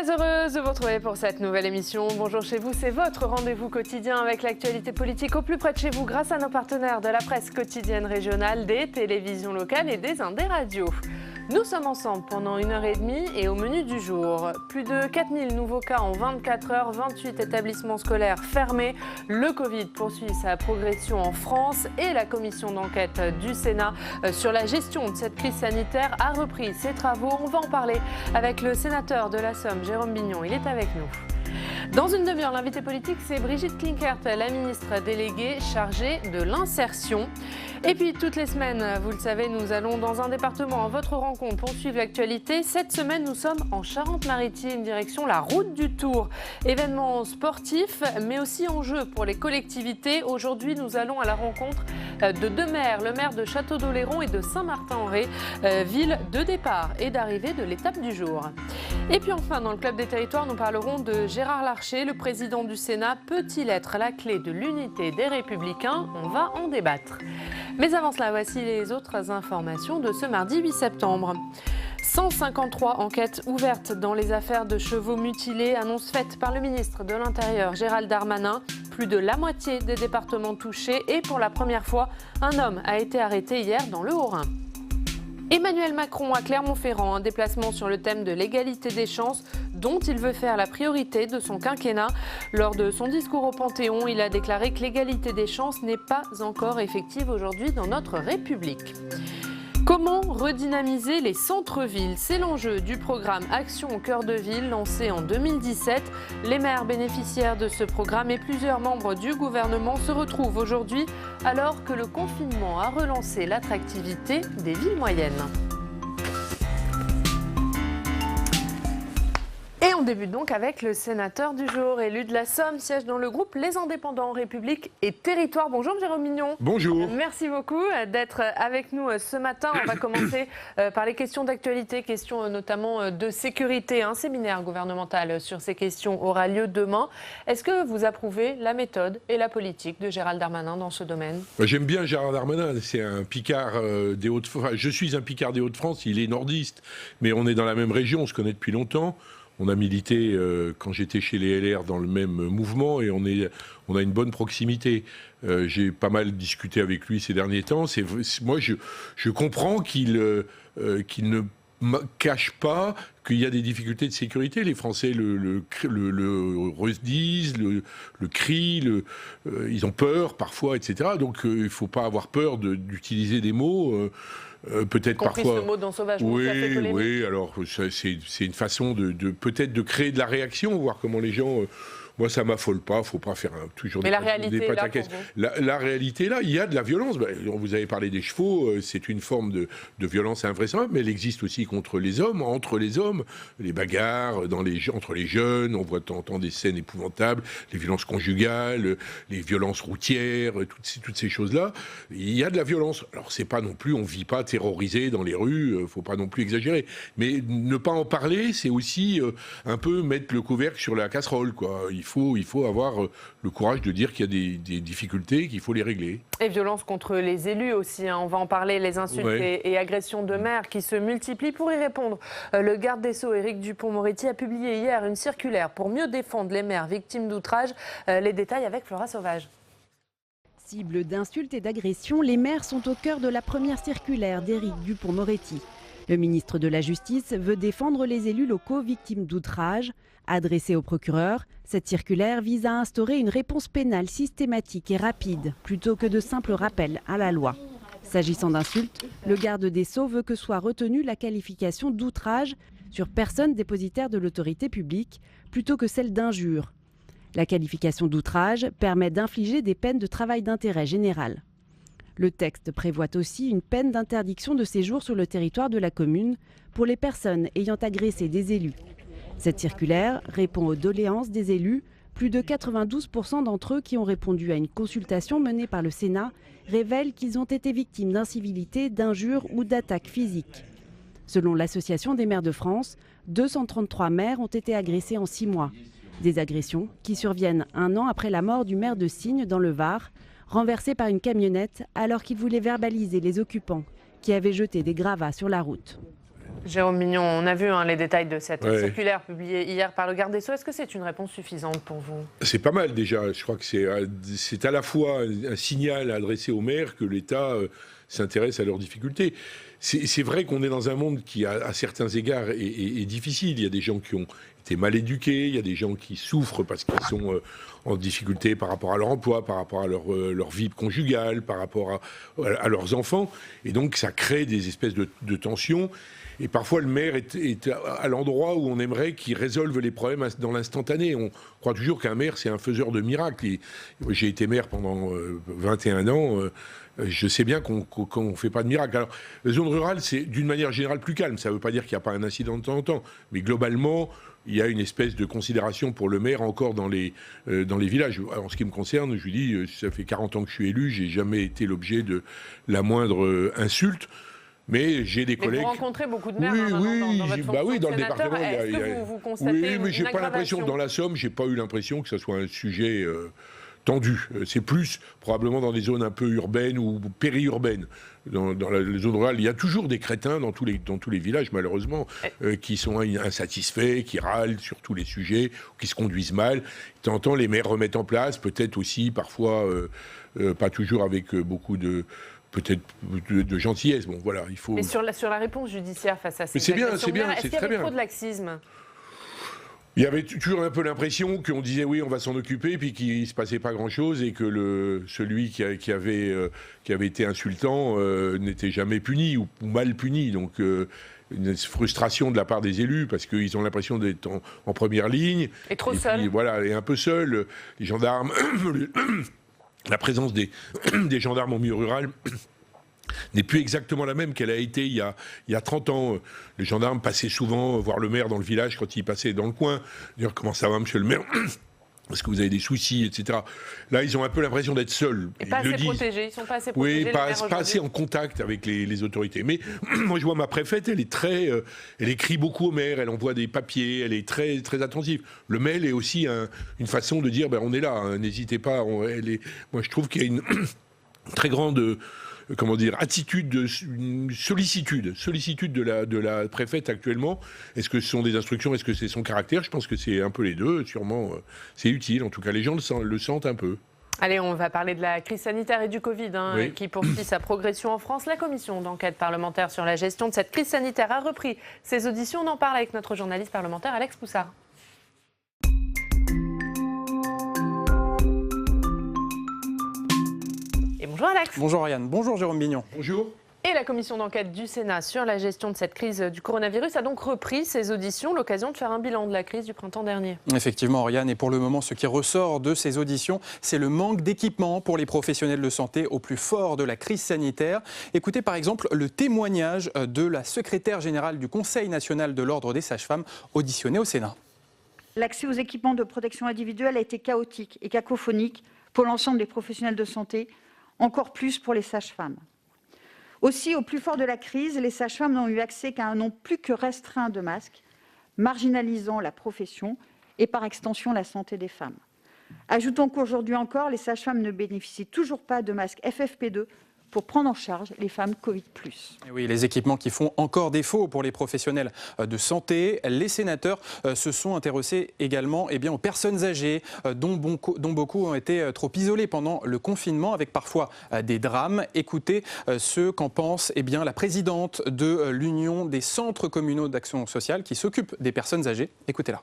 Très heureuse de vous retrouver pour cette nouvelle émission. Bonjour chez vous, c'est votre rendez-vous quotidien avec l'actualité politique au plus près de chez vous grâce à nos partenaires de la presse quotidienne régionale, des télévisions locales et des Indés radios. Nous sommes ensemble pendant 1h30 et au menu du jour, plus de 4000 nouveaux cas en 24 heures, 28 établissements scolaires fermés. Le Covid poursuit sa progression en France et la commission d'enquête du Sénat sur la gestion de cette crise sanitaire a repris ses travaux. On va en parler avec le sénateur de la Somme, Jérôme Bignon. Il est avec nous. Dans une demi-heure, l'invité politique, c'est Brigitte Klinkert, la ministre déléguée chargée de l'insertion. Et puis, toutes les semaines, vous le savez, nous allons dans un département à votre rencontre pour suivre l'actualité. Cette semaine, nous sommes en Charente-Maritime, direction la route du Tour. Événement sportif, mais aussi enjeu pour les collectivités. Aujourd'hui, nous allons à la rencontre de deux maires, le maire de Château-d'Oléron et de Saint-Martin-en-Ré, ville de départ et d'arrivée de l'étape du jour. Et puis enfin, dans le Club des territoires, nous parlerons de Gérard Larcher, le président du Sénat. Peut-il être la clé de l'unité des Républicains? On va en débattre. Mais avant cela, voici les autres informations de ce mardi 8 septembre. 153 enquêtes ouvertes dans les affaires de chevaux mutilés, annonce faite par le ministre de l'Intérieur Gérald Darmanin. Plus de la moitié des départements touchés et pour la première fois, un homme a été arrêté hier dans le Haut-Rhin. Emmanuel Macron à Clermont-Ferrand, un déplacement sur le thème de l'égalité des chances dont il veut faire la priorité de son quinquennat. Lors de son discours au Panthéon, il a déclaré que l'égalité des chances n'est pas encore effective aujourd'hui dans notre République. Comment redynamiser les centres-villes? C'est l'enjeu du programme Action au cœur de ville lancé en 2017. Les maires bénéficiaires de ce programme et plusieurs membres du gouvernement se retrouvent aujourd'hui alors que le confinement a relancé l'attractivité des villes moyennes. Et on débute donc avec le sénateur du jour, élu de la Somme, siège dans le groupe Les Indépendants, République et Territoire. Bonjour Jérôme Bignon. Bonjour. Merci beaucoup d'être avec nous ce matin. On va commencer par les questions d'actualité, questions notamment de sécurité. Un séminaire gouvernemental sur ces questions aura lieu demain. Est-ce que vous approuvez la méthode et la politique de Gérald Darmanin dans ce domaine? J'aime bien Gérald Darmanin, c'est un Picard des Hauts-de-France. Je suis un Picard des Hauts-de-France, il est nordiste, mais on est dans la même région, on se connaît depuis longtemps. On a milité quand j'étais chez les LR dans le même mouvement et on a une bonne proximité. J'ai pas mal discuté avec lui ces derniers temps. Moi, je comprends qu'il ne cache pas qu'il y a des difficultés de sécurité. Les Français le redisent, le crient, ils ont peur parfois, etc. Donc il ne faut pas avoir peur d'utiliser des mots. Peut-être compris parfois. Ce mot d'ensauvagement qui a fait polémique. Oui, alors c'est une façon peut-être de créer de la réaction, voir comment les gens. Moi, ça m'affole pas. Faut pas faire toujours. Mais la réalité est là pour vous. La réalité est là. Il y a de la violence. Vous avez parlé des chevaux. C'est une forme de violence invraisemblable, mais elle existe aussi contre les hommes, entre les hommes, les bagarres entre les jeunes. On voit de temps en temps des scènes épouvantables, les violences conjugales, les violences routières, toutes ces choses-là. Il y a de la violence. Alors c'est pas non plus. On vit pas terrorisé dans les rues. Faut pas non plus exagérer. Mais ne pas en parler, c'est aussi un peu mettre le couvercle sur la casserole, quoi. Il faut avoir le courage de dire qu'il y a des difficultés, qu'il faut les régler. Et violence contre les élus aussi, hein. On va en parler, les insultes et agressions de maires qui se multiplient. Pour y répondre, le garde des Sceaux, Éric Dupond-Moretti, a publié hier une circulaire pour mieux défendre les maires victimes d'outrage. Les détails avec Flora Sauvage. Cible d'insultes et d'agressions, les maires sont au cœur de la première circulaire d'Éric Dupond-Moretti. Le ministre de la Justice veut défendre les élus locaux victimes d'outrage. Adressée au procureur, cette circulaire vise à instaurer une réponse pénale systématique et rapide, plutôt que de simples rappels à la loi. S'agissant d'insultes, le garde des Sceaux veut que soit retenue la qualification d'outrage sur personne dépositaire de l'autorité publique, plutôt que celle d'injure. La qualification d'outrage permet d'infliger des peines de travail d'intérêt général. Le texte prévoit aussi une peine d'interdiction de séjour sur le territoire de la commune pour les personnes ayant agressé des élus. Cette circulaire répond aux doléances des élus. Plus de 92% d'entre eux qui ont répondu à une consultation menée par le Sénat révèlent qu'ils ont été victimes d'incivilités, d'injures ou d'attaques physiques. Selon l'Association des maires de France, 233 maires ont été agressés en 6 mois. Des agressions qui surviennent un an après la mort du maire de Signes dans le Var, renversé par une camionnette alors qu'il voulait verbaliser les occupants qui avaient jeté des gravats sur la route. Jérôme Mignon, on a vu les détails de cette circulaire publiée hier par le garde des Sceaux. Est-ce que c'est une réponse suffisante pour vous ? C'est pas mal déjà. Je crois que c'est à la fois un signal adressé aux maires que l'État s'intéresse à leurs difficultés. C'est vrai qu'on est dans un monde qui, à certains égards, est difficile. Il y a des gens qui ont été mal éduqués, il y a des gens qui souffrent parce qu'ils sont en difficulté par rapport à leur emploi, par rapport à leur vie conjugale, par rapport à leurs enfants. Et donc ça crée des espèces de tensions. Et parfois, le maire est à l'endroit où on aimerait qu'il résolve les problèmes dans l'instantané. On croit toujours qu'un maire, c'est un faiseur de miracles. J'ai été maire pendant 21 ans. Je sais bien qu'on ne fait pas de miracle. Alors, la zone rurale, c'est d'une manière générale plus calme. Ça ne veut pas dire qu'il n'y a pas un incident de temps en temps. Mais globalement, il y a une espèce de considération pour le maire encore dans les villages. Alors, en ce qui me concerne, je lui dis, ça fait 40 ans que je suis élu, je n'ai jamais été l'objet de la moindre insulte. Mais j'ai des collègues. Vous rencontrez beaucoup de maires dans votre fonction dans le département. Est-ce que vous constatez mais j'ai pas l'impression. Dans la Somme, j'ai pas eu l'impression que ça soit un sujet tendu. C'est plus probablement dans des zones un peu urbaines ou périurbaines. Dans les zones rurales, il y a toujours des crétins dans tous les villages, malheureusement, qui sont insatisfaits, qui râlent sur tous les sujets, qui se conduisent mal. De temps en temps, les maires remettent en place, peut-être aussi, parfois, pas toujours avec beaucoup de gentillesse. Bon, voilà, il faut. Mais sur la réponse judiciaire face à ces c'est bien, est-ce qu'il y avait trop de laxisme ? Il y avait toujours un peu l'impression qu'on disait oui, on va s'en occuper, puis qu'il ne se passait pas grand-chose et que celui qui avait été insultant n'était jamais puni ou mal puni. Donc une frustration de la part des élus parce qu'ils ont l'impression d'être en première ligne. Et trop seuls. Voilà, et un peu seuls. Les gendarmes. La présence des gendarmes en milieu rural n'est plus exactement la même qu'elle a été il y a 30 ans. Les gendarmes passaient souvent voir le maire dans le village quand il passait dans le coin, dire comment ça va monsieur le maire, est-ce que vous avez des soucis, etc. Là, ils ont un peu l'impression d'être seuls. Et pas assez protégés, ils sont pas assez protégés. Oui, pas assez en contact avec les autorités. Mais moi, je vois ma préfète, elle écrit beaucoup au maire, elle envoie des papiers, elle est très, très attentive. Le mail est aussi une façon de dire, on est là, n'hésitez pas. Moi, je trouve qu'il y a une très grande... attitude une sollicitude de la préfète actuellement. Est-ce que ce sont des instructions, est-ce que c'est son caractère ? Je pense que c'est un peu les deux, sûrement. C'est utile, en tout cas, les gens le sentent un peu. Allez, on va parler de la crise sanitaire et du Covid qui poursuit sa progression en France. La commission d'enquête parlementaire sur la gestion de cette crise sanitaire a repris ses auditions. On en parle avec notre journaliste parlementaire Alex Poussard. Bonjour Alex. Bonjour Ariane, bonjour Jérôme Mignon. Bonjour. Et la commission d'enquête du Sénat sur la gestion de cette crise du coronavirus a donc repris ses auditions, l'occasion de faire un bilan de la crise du printemps dernier. Effectivement Ariane, et pour le moment ce qui ressort de ces auditions, c'est le manque d'équipement pour les professionnels de santé au plus fort de la crise sanitaire. Écoutez par exemple le témoignage de la secrétaire générale du Conseil national de l'Ordre des sages-femmes auditionnée au Sénat. L'accès aux équipements de protection individuelle a été chaotique et cacophonique pour l'ensemble des professionnels de santé, encore plus pour les sages-femmes. Aussi, au plus fort de la crise, les sages-femmes n'ont eu accès qu'à un nombre plus que restreint de masques, marginalisant la profession et par extension la santé des femmes. Ajoutons qu'aujourd'hui encore, les sages-femmes ne bénéficient toujours pas de masques FFP2 pour prendre en charge les femmes Covid+. Et oui, les équipements qui font encore défaut pour les professionnels de santé. Les sénateurs se sont intéressés également aux personnes âgées dont beaucoup ont été trop isolées pendant le confinement avec parfois des drames. Écoutez ce qu'en pense la présidente de l'Union des centres communaux d'action sociale qui s'occupe des personnes âgées. Écoutez-la.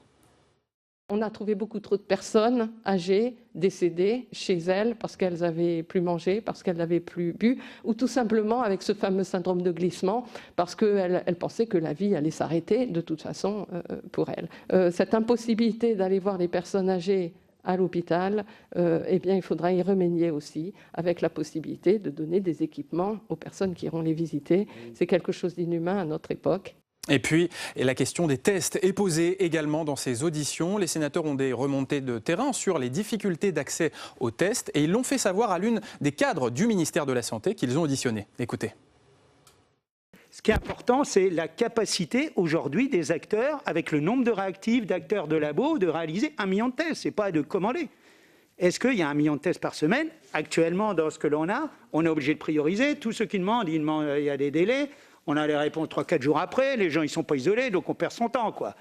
On a trouvé beaucoup trop de personnes âgées décédées chez elles parce qu'elles n'avaient plus mangé, parce qu'elles n'avaient plus bu, ou tout simplement avec ce fameux syndrome de glissement, parce qu'elles pensaient que la vie allait s'arrêter de toute façon pour elles. Cette impossibilité d'aller voir les personnes âgées à l'hôpital, il faudra y remédier aussi avec la possibilité de donner des équipements aux personnes qui iront les visiter. C'est quelque chose d'inhumain à notre époque. Et puis, la question des tests est posée également dans ces auditions. Les sénateurs ont des remontées de terrain sur les difficultés d'accès aux tests et ils l'ont fait savoir à l'une des cadres du ministère de la Santé qu'ils ont auditionné. Écoutez. Ce qui est important, c'est la capacité aujourd'hui des acteurs, avec le nombre de réactifs, d'acteurs de labo, de réaliser 1 million de tests. Ce n'est pas de commander. Est-ce qu'il y a 1 million de tests par semaine ? Actuellement, dans ce que l'on a, on est obligé de prioriser. Tous ceux qui demandent, il y a des délais. On a les réponses 3-4 jours après, les gens ils sont pas isolés, donc on perd son temps, quoi.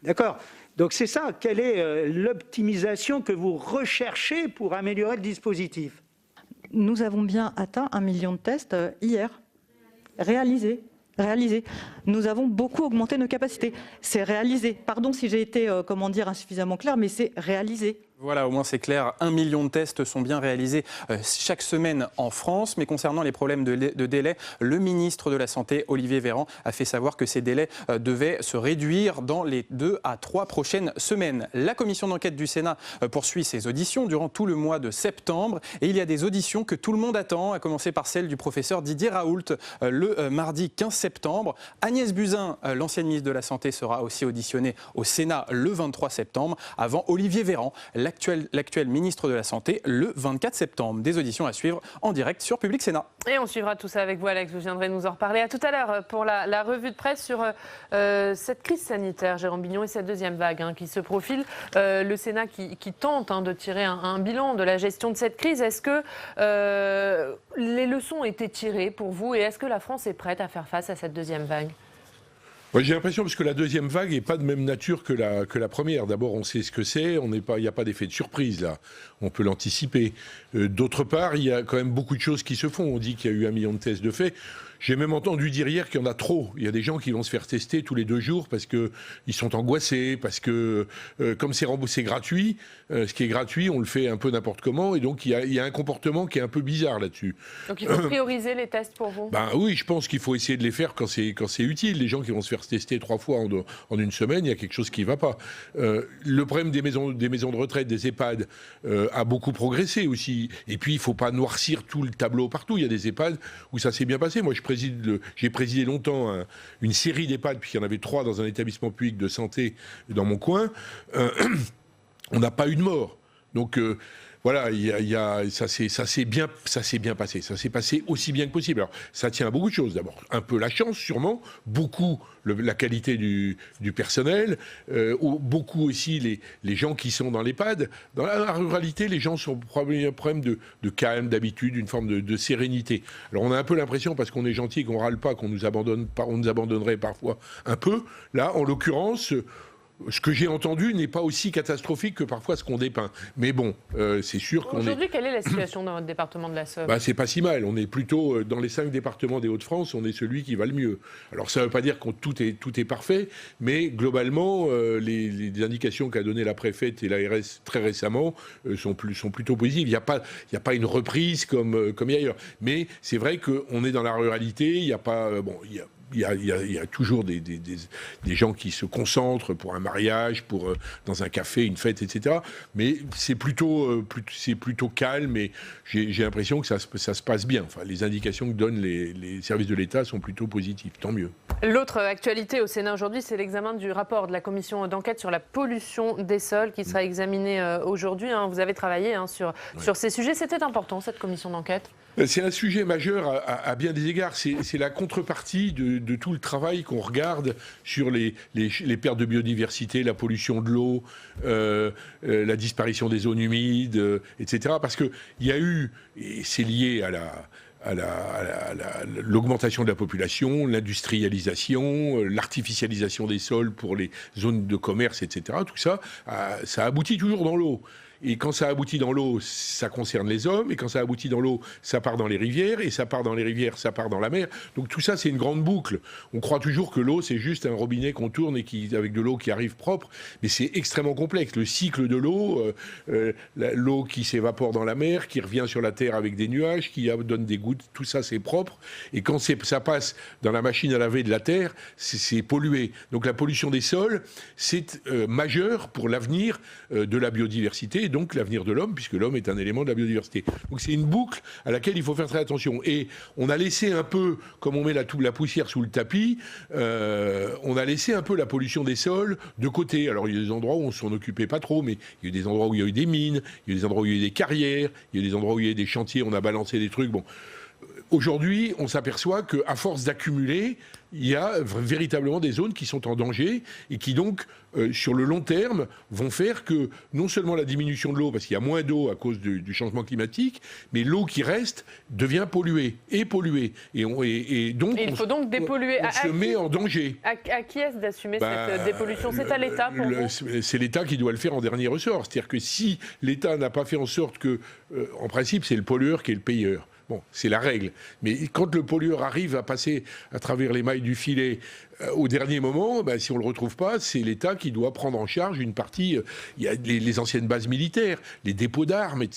D'accord ? Donc c'est ça, quelle est l'optimisation que vous recherchez pour améliorer le dispositif ? Nous avons bien atteint 1 million de tests hier, réalisés. Nous avons beaucoup augmenté nos capacités. C'est réalisé. Pardon si j'ai été, insuffisamment clair, mais c'est réalisé. Voilà, au moins c'est clair, 1 million de tests sont bien réalisés chaque semaine en France. Mais concernant les problèmes de délai, le ministre de la Santé, Olivier Véran, a fait savoir que ces délais devaient se réduire dans les 2 à 3 prochaines semaines. La commission d'enquête du Sénat poursuit ses auditions durant tout le mois de septembre. Et il y a des auditions que tout le monde attend, à commencer par celle du professeur Didier Raoult le mardi 15 septembre. Agnès Buzyn, l'ancienne ministre de la Santé, sera aussi auditionnée au Sénat le 23 septembre, avant Olivier Véran, l'actuel ministre de la Santé, le 24 septembre. Des auditions à suivre en direct sur Public Sénat. Et on suivra tout ça avec vous, Alex. Vous viendrez nous en reparler. À tout à l'heure pour la revue de presse sur cette crise sanitaire, Jérôme Bignon, et cette deuxième vague qui se profile. Le Sénat qui tente de tirer un bilan de la gestion de cette crise. Est-ce que les leçons ont été tirées pour vous et est-ce que la France est prête à faire face à cette deuxième vague ? Ouais, j'ai l'impression parce que la deuxième vague n'est pas de même nature que la première. D'abord, on sait ce que c'est, il n'y a pas d'effet de surprise là, on peut l'anticiper. D'autre part, il y a quand même beaucoup de choses qui se font. On dit qu'il y a eu 1 million de tests de fait. J'ai même entendu dire hier qu'il y en a trop. Il y a des gens qui vont se faire tester tous les 2 jours parce qu'ils sont angoissés, parce que comme c'est remboursé gratuit, ce qui est gratuit, on le fait un peu n'importe comment. Et donc, il y a un comportement qui est un peu bizarre là-dessus. Donc, il faut prioriser les tests pour vous ? Ben oui, je pense qu'il faut essayer de les faire quand c'est utile. Les gens qui vont se faire tester 3 fois en une semaine, il y a quelque chose qui ne va pas. Le problème des maisons de retraite, des EHPAD, a beaucoup progressé aussi. Et puis, il ne faut pas noircir tout le tableau partout. Il y a des EHPAD où ça s'est bien passé. Moi, j'ai présidé longtemps une série d'EHPAD, puisqu'il y en avait 3 dans un établissement public de santé dans mon coin. On n'a pas eu de mort. Donc voilà, ça s'est bien passé. Ça s'est passé aussi bien que possible. Alors, ça tient à beaucoup de choses. D'abord, un peu la chance, sûrement. Beaucoup la qualité du personnel. Beaucoup aussi les gens qui sont dans l'EHPAD. Dans la ruralité, les gens sont probablement un problème de calme, d'habitude, une forme de sérénité. Alors, on a un peu l'impression, parce qu'on est gentil et qu'on râle pas, qu'on nous abandonnerait parfois un peu. Là, en l'occurrence, ce que j'ai entendu n'est pas aussi catastrophique que parfois ce qu'on dépeint. Mais bon, c'est sûr qu'on Aujourd'hui, quelle est la situation dans votre département de la Somme ? C'est pas si mal. On est plutôt, dans les 5 départements des Hauts-de-France, on est celui qui va le mieux. Alors ça ne veut pas dire que tout est parfait, mais globalement, les indications qu'a données la préfète et l'ARS très récemment sont plutôt positives. Il n'y a pas une reprise comme il y a ailleurs. Mais c'est vrai qu'on est dans la ruralité, il n'y a pas... Il y a toujours des gens qui se concentrent pour un mariage, dans un café, une fête, etc. Mais c'est plutôt calme et j'ai l'impression que ça se passe bien. Enfin, les indications que donnent les services de l'État sont plutôt positives, tant mieux. L'autre actualité au Sénat aujourd'hui, c'est l'examen du rapport de la commission d'enquête sur la pollution des sols qui sera examiné aujourd'hui. Vous avez travaillé sur ces sujets. C'était important, cette commission d'enquête ? C'est un sujet majeur à bien des égards. C'est la contrepartie de tout le travail qu'on regarde sur les pertes de biodiversité, la pollution de l'eau, la disparition des zones humides, etc. Parce qu'il y a eu, et c'est lié à l'augmentation de la population, l'industrialisation, l'artificialisation des sols pour les zones de commerce, etc. Tout ça, ça aboutit toujours dans l'eau. Et quand ça aboutit dans l'eau, ça concerne les hommes. Et quand ça aboutit dans l'eau, ça part dans les rivières. Et ça part dans les rivières, ça part dans la mer. Donc tout ça, c'est une grande boucle. On croit toujours que l'eau, c'est juste un robinet qu'on tourne et avec de l'eau qui arrive propre. Mais c'est extrêmement complexe. Le cycle de l'eau, l'eau qui s'évapore dans la mer, qui revient sur la terre avec des nuages, qui donne des gouttes, tout ça, c'est propre. Et quand ça passe dans la machine à laver de la terre, c'est pollué. Donc la pollution des sols, c'est majeur pour l'avenir de la biodiversité. Et donc l'avenir de l'homme, puisque l'homme est un élément de la biodiversité. Donc c'est une boucle à laquelle il faut faire très attention. Et on a laissé un peu, comme on met la poussière sous le tapis, on a laissé un peu la pollution des sols de côté. Alors il y a des endroits où on s'en occupait pas trop, mais il y a eu des endroits où il y a eu des mines, il y a eu des endroits où il y a eu des carrières, il y a eu des endroits où il y a eu des chantiers, on a balancé des trucs. Bon. aujourd'hui, on s'aperçoit qu'à force d'accumuler, il y a véritablement des zones qui sont en danger et qui donc, sur le long terme, vont faire que non seulement la diminution de l'eau, parce qu'il y a moins d'eau à cause du changement climatique, mais l'eau qui reste devient polluée. Et donc, il faut donc dépolluer. On se met en danger. À qui est-ce d'assumer cette dépollution? C'est à l'État pour vous? C'est l'État qui doit le faire en dernier ressort. C'est-à-dire que si l'État n'a pas fait en sorte que, en principe, c'est le pollueur qui est le payeur. Bon, c'est la règle. Mais quand le pollueur arrive à passer à travers les mailles du filet au dernier moment, si on ne le retrouve pas, c'est l'État qui doit prendre en charge une partie. Il y a les anciennes bases militaires, les dépôts d'armes, et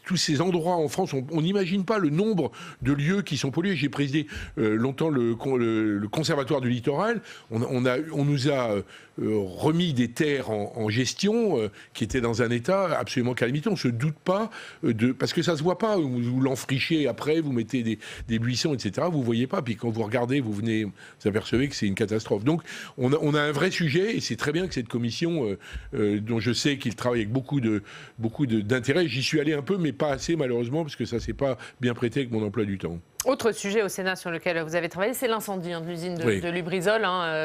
tous ces endroits en France, on n'imagine pas le nombre de lieux qui sont pollués. J'ai présidé longtemps le conservatoire du littoral. On nous a remis des terres en gestion qui étaient dans un état absolument calamiteux. On ne se doute pas parce que ça ne se voit pas. Vous l'enfrichez après, vous mettez des buissons, etc. Vous ne voyez pas. Puis quand vous regardez, vous apercevez que c'est une catastrophe. Donc on a un vrai sujet et c'est très bien que cette commission, dont je sais qu'il travaille avec beaucoup d'intérêt, j'y suis allé un peu, mais pas assez malheureusement, parce que ça ne s'est pas bien prêté avec mon emploi du temps. Autre sujet au Sénat sur lequel vous avez travaillé, c'est l'incendie de l'usine de Lubrizol.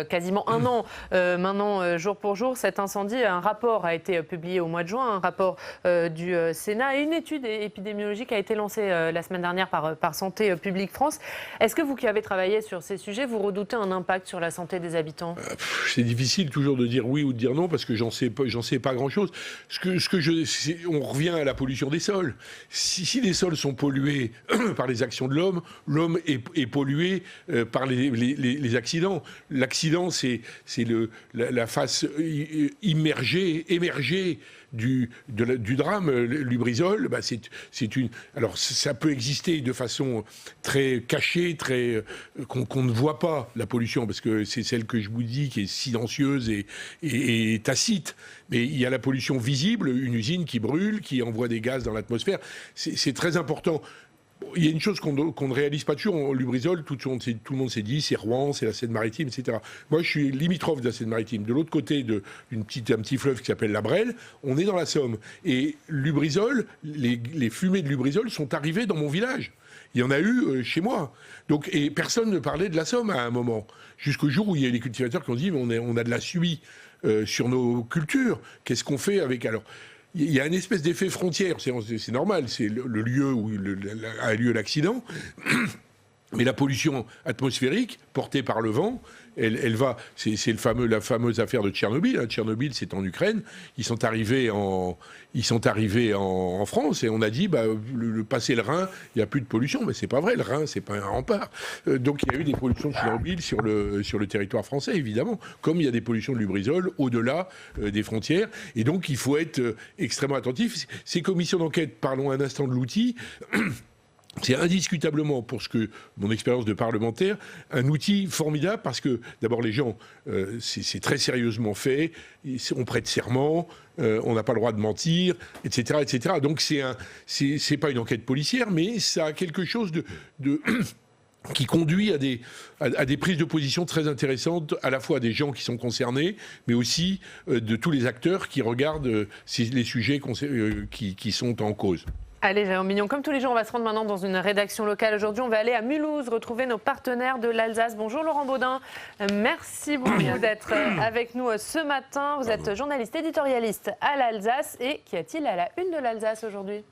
Quasiment un an maintenant, jour pour jour, cet incendie, un rapport a été publié au mois de juin, un rapport du Sénat, et une étude épidémiologique a été lancée la semaine dernière par Santé publique France. Est-ce que vous qui avez travaillé sur ces sujets, vous redoutez un impact sur la santé des habitants? C'est difficile toujours de dire oui ou de dire non, parce que j'en sais pas grand-chose. On revient à la pollution des sols. Si les sols sont pollués par les actions de l'homme est pollué par les accidents. L'accident, c'est la face émergée du drame. Lubrizol, alors ça peut exister de façon très cachée, qu'on ne voit pas, la pollution, parce que c'est celle que je vous dis qui est silencieuse et tacite. Mais il y a la pollution visible, une usine qui brûle, qui envoie des gaz dans l'atmosphère. C'est très important. Il y a une chose qu'on ne réalise pas toujours. Lubrizol, tout le monde s'est dit, c'est Rouen, c'est la Seine-Maritime, etc. Moi, je suis limitrophe de la Seine-Maritime. De l'autre côté un petit fleuve qui s'appelle la Brelle, on est dans la Somme. Et Lubrizol, les fumées de Lubrizol sont arrivées dans mon village. Il y en a eu chez moi. Et personne ne parlait de la Somme à un moment. Jusqu'au jour où il y a les cultivateurs qui ont dit, mais on a de la suie sur nos cultures. Qu'est-ce qu'on fait avec... Alors, il y a une espèce d'effet frontière, c'est normal, c'est le lieu où a lieu l'accident, mais la pollution atmosphérique portée par le vent, elle va, c'est la fameuse affaire de Tchernobyl. Tchernobyl, c'est en Ukraine. Ils sont arrivés en France et on a dit, passer le Rhin, il n'y a plus de pollution. Mais c'est pas vrai, le Rhin, c'est pas un rempart. Donc il y a eu des pollutions de Tchernobyl sur le territoire français, évidemment, comme il y a des pollutions de Lubrizol au-delà des frontières. Et donc il faut être extrêmement attentif. Ces commissions d'enquête, parlons un instant de l'outil. C'est indiscutablement, pour mon expérience de parlementaire, un outil formidable parce que, d'abord, les gens, c'est très sérieusement fait, on prête serment, on n'a pas le droit de mentir, etc., etc. Donc, c'est pas une enquête policière, mais ça a quelque chose qui conduit à des prises de position très intéressantes, à la fois des gens qui sont concernés, mais aussi de tous les acteurs qui regardent les sujets qui sont en cause. Allez, Jérôme Bignon, comme tous les jours, on va se rendre maintenant dans une rédaction locale. Aujourd'hui, on va aller à Mulhouse, retrouver nos partenaires de l'Alsace. Bonjour Laurent Baudin, merci beaucoup d'être avec nous ce matin. Vous êtes journaliste éditorialiste à l'Alsace. Et qu'y a-t-il à la une de l'Alsace aujourd'hui ?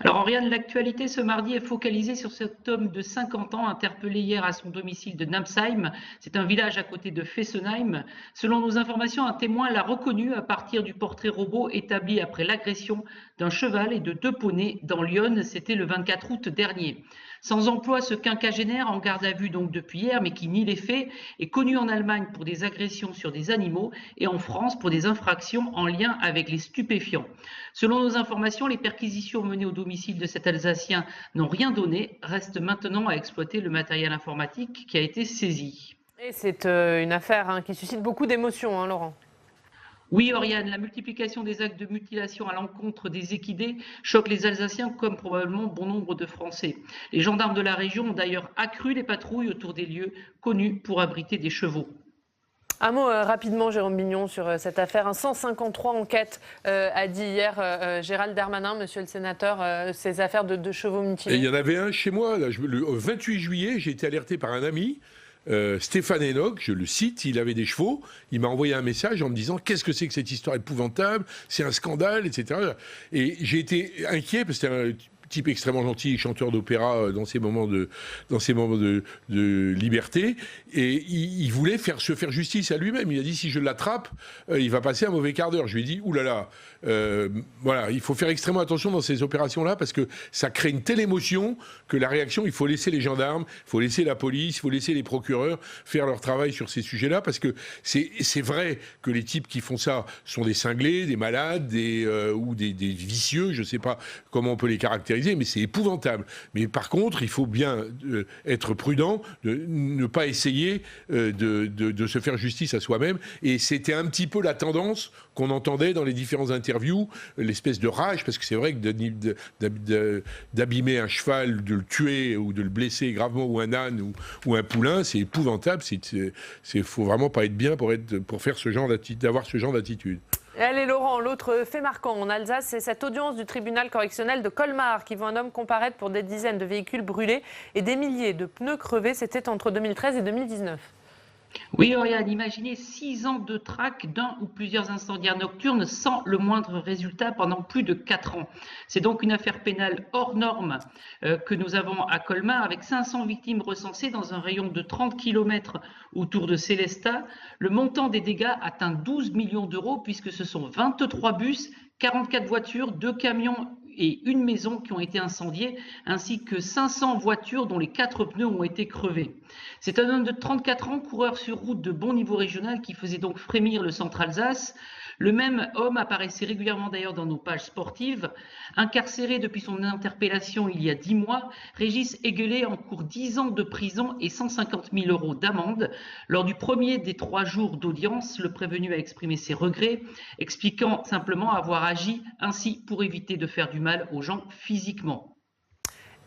Alors Oriane, l'actualité ce mardi est focalisée sur cet homme de 50 ans interpellé hier à son domicile de Namsheim. C'est un village à côté de Fessenheim. Selon nos informations, un témoin l'a reconnu à partir du portrait robot établi après l'agression d'un cheval et de 2 poneys dans l'Yonne. C'était le 24 août dernier. Sans emploi, ce quinquagénaire, en garde à vue donc depuis hier, mais qui nie les faits, est connu en Allemagne pour des agressions sur des animaux et en France pour des infractions en lien avec les stupéfiants. Selon nos informations, les perquisitions menées au domicile de cet Alsacien n'ont rien donné. Reste maintenant à exploiter le matériel informatique qui a été saisi. Et c'est une affaire qui suscite beaucoup d'émotions, Laurent. Oui, Oriane, la multiplication des actes de mutilation à l'encontre des équidés choque les Alsaciens comme probablement bon nombre de Français. Les gendarmes de la région ont d'ailleurs accru les patrouilles autour des lieux connus pour abriter des chevaux. Un mot rapidement, Jérôme Bignon, sur cette affaire. 153 enquêtes, a dit hier Gérald Darmanin, monsieur le sénateur, ces affaires de chevaux mutilés. Et il y en avait un chez moi, là, le 28 juillet, j'ai été alerté par un ami, Stéphane Enoch, je le cite, il avait des chevaux, il m'a envoyé un message en me disant « Qu'est-ce que c'est que cette histoire épouvantable, c'est un scandale, etc. » Et j'ai été inquiet, parce que c'était un type extrêmement gentil, chanteur d'opéra dans ses moments de liberté, et il voulait se faire justice à lui-même. Il a dit si je l'attrape, il va passer un mauvais quart d'heure. Je lui ai dit oulala, voilà, il faut faire extrêmement attention dans ces opérations-là parce que ça crée une telle émotion que la réaction, il faut laisser les gendarmes, il faut laisser la police, il faut laisser les procureurs faire leur travail sur ces sujets-là parce que c'est vrai que les types qui font ça sont des cinglés, des malades, ou des vicieux, je ne sais pas comment on peut les caractériser, mais c'est épouvantable. Mais par contre, il faut bien être prudent, ne pas essayer de se faire justice à soi-même. Et c'était un petit peu la tendance qu'on entendait dans les différentes interviews, l'espèce de rage, parce que c'est vrai que d'abîmer un cheval, de le tuer ou de le blesser gravement, ou un âne ou un poulain, c'est épouvantable. Il faut vraiment pas être bien pour avoir ce genre d'attitude. Allez Laurent, l'autre fait marquant en Alsace, c'est cette audience du tribunal correctionnel de Colmar qui voit un homme comparaître pour des dizaines de véhicules brûlés et des milliers de pneus crevés. C'était entre 2013 et 2019. Oui, Oriane, imaginez 6 ans de traque d'un ou plusieurs incendiaires nocturnes sans le moindre résultat pendant plus de 4 ans. C'est donc une affaire pénale hors norme que nous avons à Colmar avec 500 victimes recensées dans un rayon de 30 km autour de Sélestat. Le montant des dégâts atteint 12 millions d'euros puisque ce sont 23 bus, 44 voitures, 2 camions et une maison qui ont été incendiées, ainsi que 500 voitures dont les 4 pneus ont été crevés. C'est un homme de 34 ans, coureur sur route de bon niveau régional, qui faisait donc frémir le centre Alsace. Le même homme apparaissait régulièrement d'ailleurs dans nos pages sportives. Incarcéré depuis son interpellation il y a 10 mois, Régis Hegelet encourt 10 ans de prison et 150 000 € d'amende. Lors du premier des 3 jours d'audience, le prévenu a exprimé ses regrets, expliquant simplement avoir agi ainsi pour éviter de faire du mal aux gens physiquement.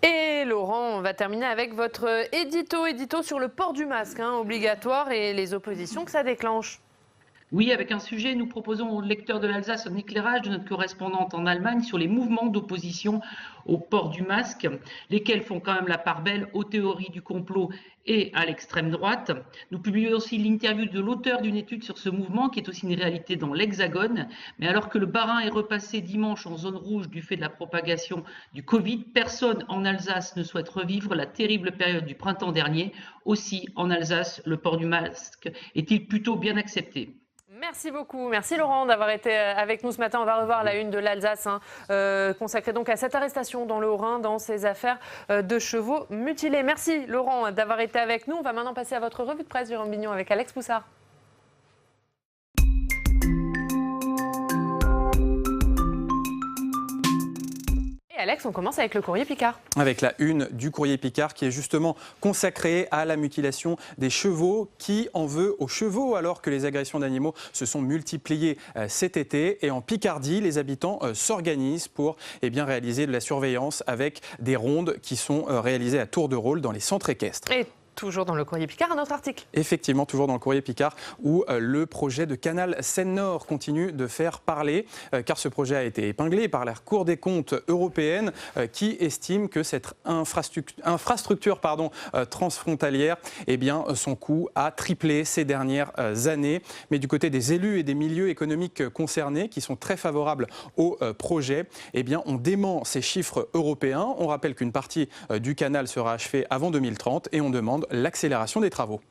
Et Laurent, on va terminer avec votre édito sur le port du masque obligatoire et les oppositions que ça déclenche. Oui, avec un sujet, nous proposons aux lecteurs de l'Alsace un éclairage de notre correspondante en Allemagne sur les mouvements d'opposition au port du masque, lesquels font quand même la part belle aux théories du complot et à l'extrême droite. Nous publions aussi l'interview de l'auteur d'une étude sur ce mouvement qui est aussi une réalité dans l'Hexagone. Mais alors que le Bas-Rhin est repassé dimanche en zone rouge du fait de la propagation du Covid, personne en Alsace ne souhaite revivre la terrible période du printemps dernier. Aussi, en Alsace, le port du masque est-il plutôt bien accepté ? Merci beaucoup. Merci Laurent d'avoir été avec nous ce matin. On va revoir la une de l'Alsace, consacrée donc à cette arrestation dans le Haut-Rhin, dans ces affaires de chevaux mutilés. Merci Laurent d'avoir été avec nous. On va maintenant passer à votre revue de presse, Jérôme Bignon, avec Alex Poussard. Alex, on commence avec le Courrier Picard. Avec la une du Courrier Picard qui est justement consacrée à la mutilation des chevaux. Qui en veut aux chevaux alors que les agressions d'animaux se sont multipliées cet été. Et en Picardie, les habitants s'organisent pour réaliser de la surveillance avec des rondes qui sont réalisées à tour de rôle dans les centres équestres. Et toujours dans le Courrier Picard, un autre article. Effectivement, toujours dans le Courrier Picard, où le projet de canal Seine-Nord continue de faire parler, car ce projet a été épinglé par la Cour des comptes européenne, qui estime que cette infrastructure transfrontalière, son coût a triplé ces dernières années. Mais du côté des élus et des milieux économiques concernés, qui sont très favorables au projet, on dément ces chiffres européens. On rappelle qu'une partie du canal sera achevée avant 2030 et on demande l'accélération des travaux.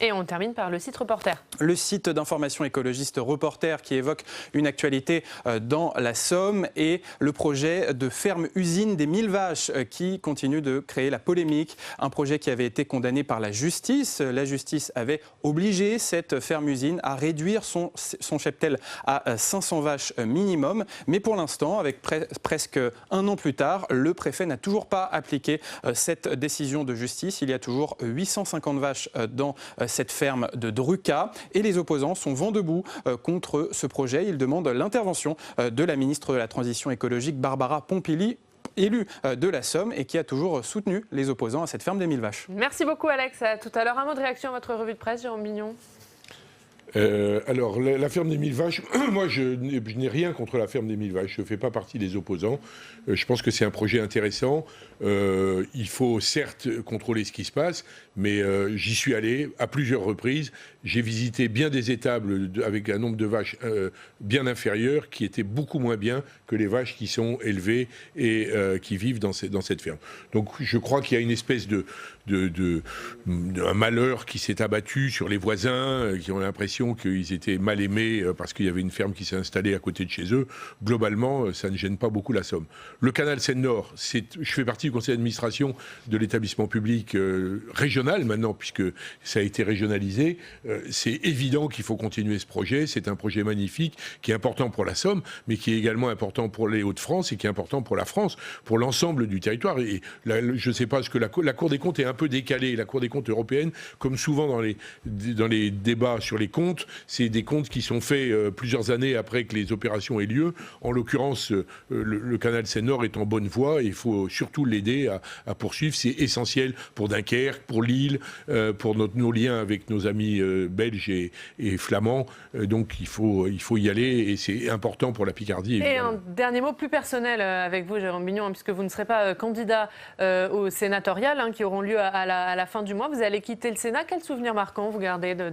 Et on termine par le site Reporter. Le site d'information écologiste Reporter qui évoque une actualité dans la Somme et le projet de ferme-usine des 1000 vaches qui continue de créer la polémique. Un projet qui avait été condamné par la justice. La justice avait obligé cette ferme-usine à réduire son cheptel à 500 vaches minimum. Mais pour l'instant, avec presque un an plus tard, le préfet n'a toujours pas appliqué cette décision de justice. Il y a toujours 850 vaches dans cette ferme de Druca et les opposants sont vent debout contre ce projet. Ils demandent l'intervention de la ministre de la Transition écologique Barbara Pompili, élue de la Somme et qui a toujours soutenu les opposants à cette ferme des 1000 vaches. Merci beaucoup Alex. À tout à l'heure. Un mot de réaction à votre revue de presse, Jérôme Bignon. Alors, la ferme des 1000 vaches, moi je n'ai rien contre la ferme des 1000 vaches, je ne fais pas partie des opposants. Je pense que c'est un projet intéressant. Il faut certes contrôler ce qui se passe, mais j'y suis allé à plusieurs reprises. J'ai visité bien des étables avec un nombre de vaches bien inférieur, qui étaient beaucoup moins bien que les vaches qui sont élevées et qui vivent dans cette ferme. Donc je crois qu'il y a une espèce un malheur qui s'est abattu sur les voisins, qui ont l'impression qu'ils étaient mal aimés parce qu'il y avait une ferme qui s'est installée à côté de chez eux. Globalement, ça ne gêne pas beaucoup la Somme. Le canal Seine-Nord, je fais partie du conseil d'administration de l'établissement public régional maintenant, puisque ça a été régionalisé. C'est évident qu'il faut continuer ce projet. C'est un projet magnifique qui est important pour la Somme, mais qui est également important pour les Hauts-de-France et qui est important pour la France, pour l'ensemble du territoire. Et là, je ne sais pas, ce que la Cour des comptes est un peu décalée. La Cour des comptes européenne, comme souvent dans les débats sur les comptes, c'est des comptes qui sont faits plusieurs années après que les opérations aient lieu. En l'occurrence, le canal Seine-Nord est en bonne voie et il faut surtout l'aider à poursuivre. C'est essentiel pour Dunkerque, pour Lille, pour nos liens avec nos amis belges et flamands. Donc il faut y aller et c'est important pour la Picardie. Évidemment. Et un dernier mot plus personnel avec vous, Jérôme Bignon, puisque vous ne serez pas candidat aux sénatoriales qui auront lieu à la fin du mois. Vous allez quitter le Sénat. Quel souvenir marquant vous gardez de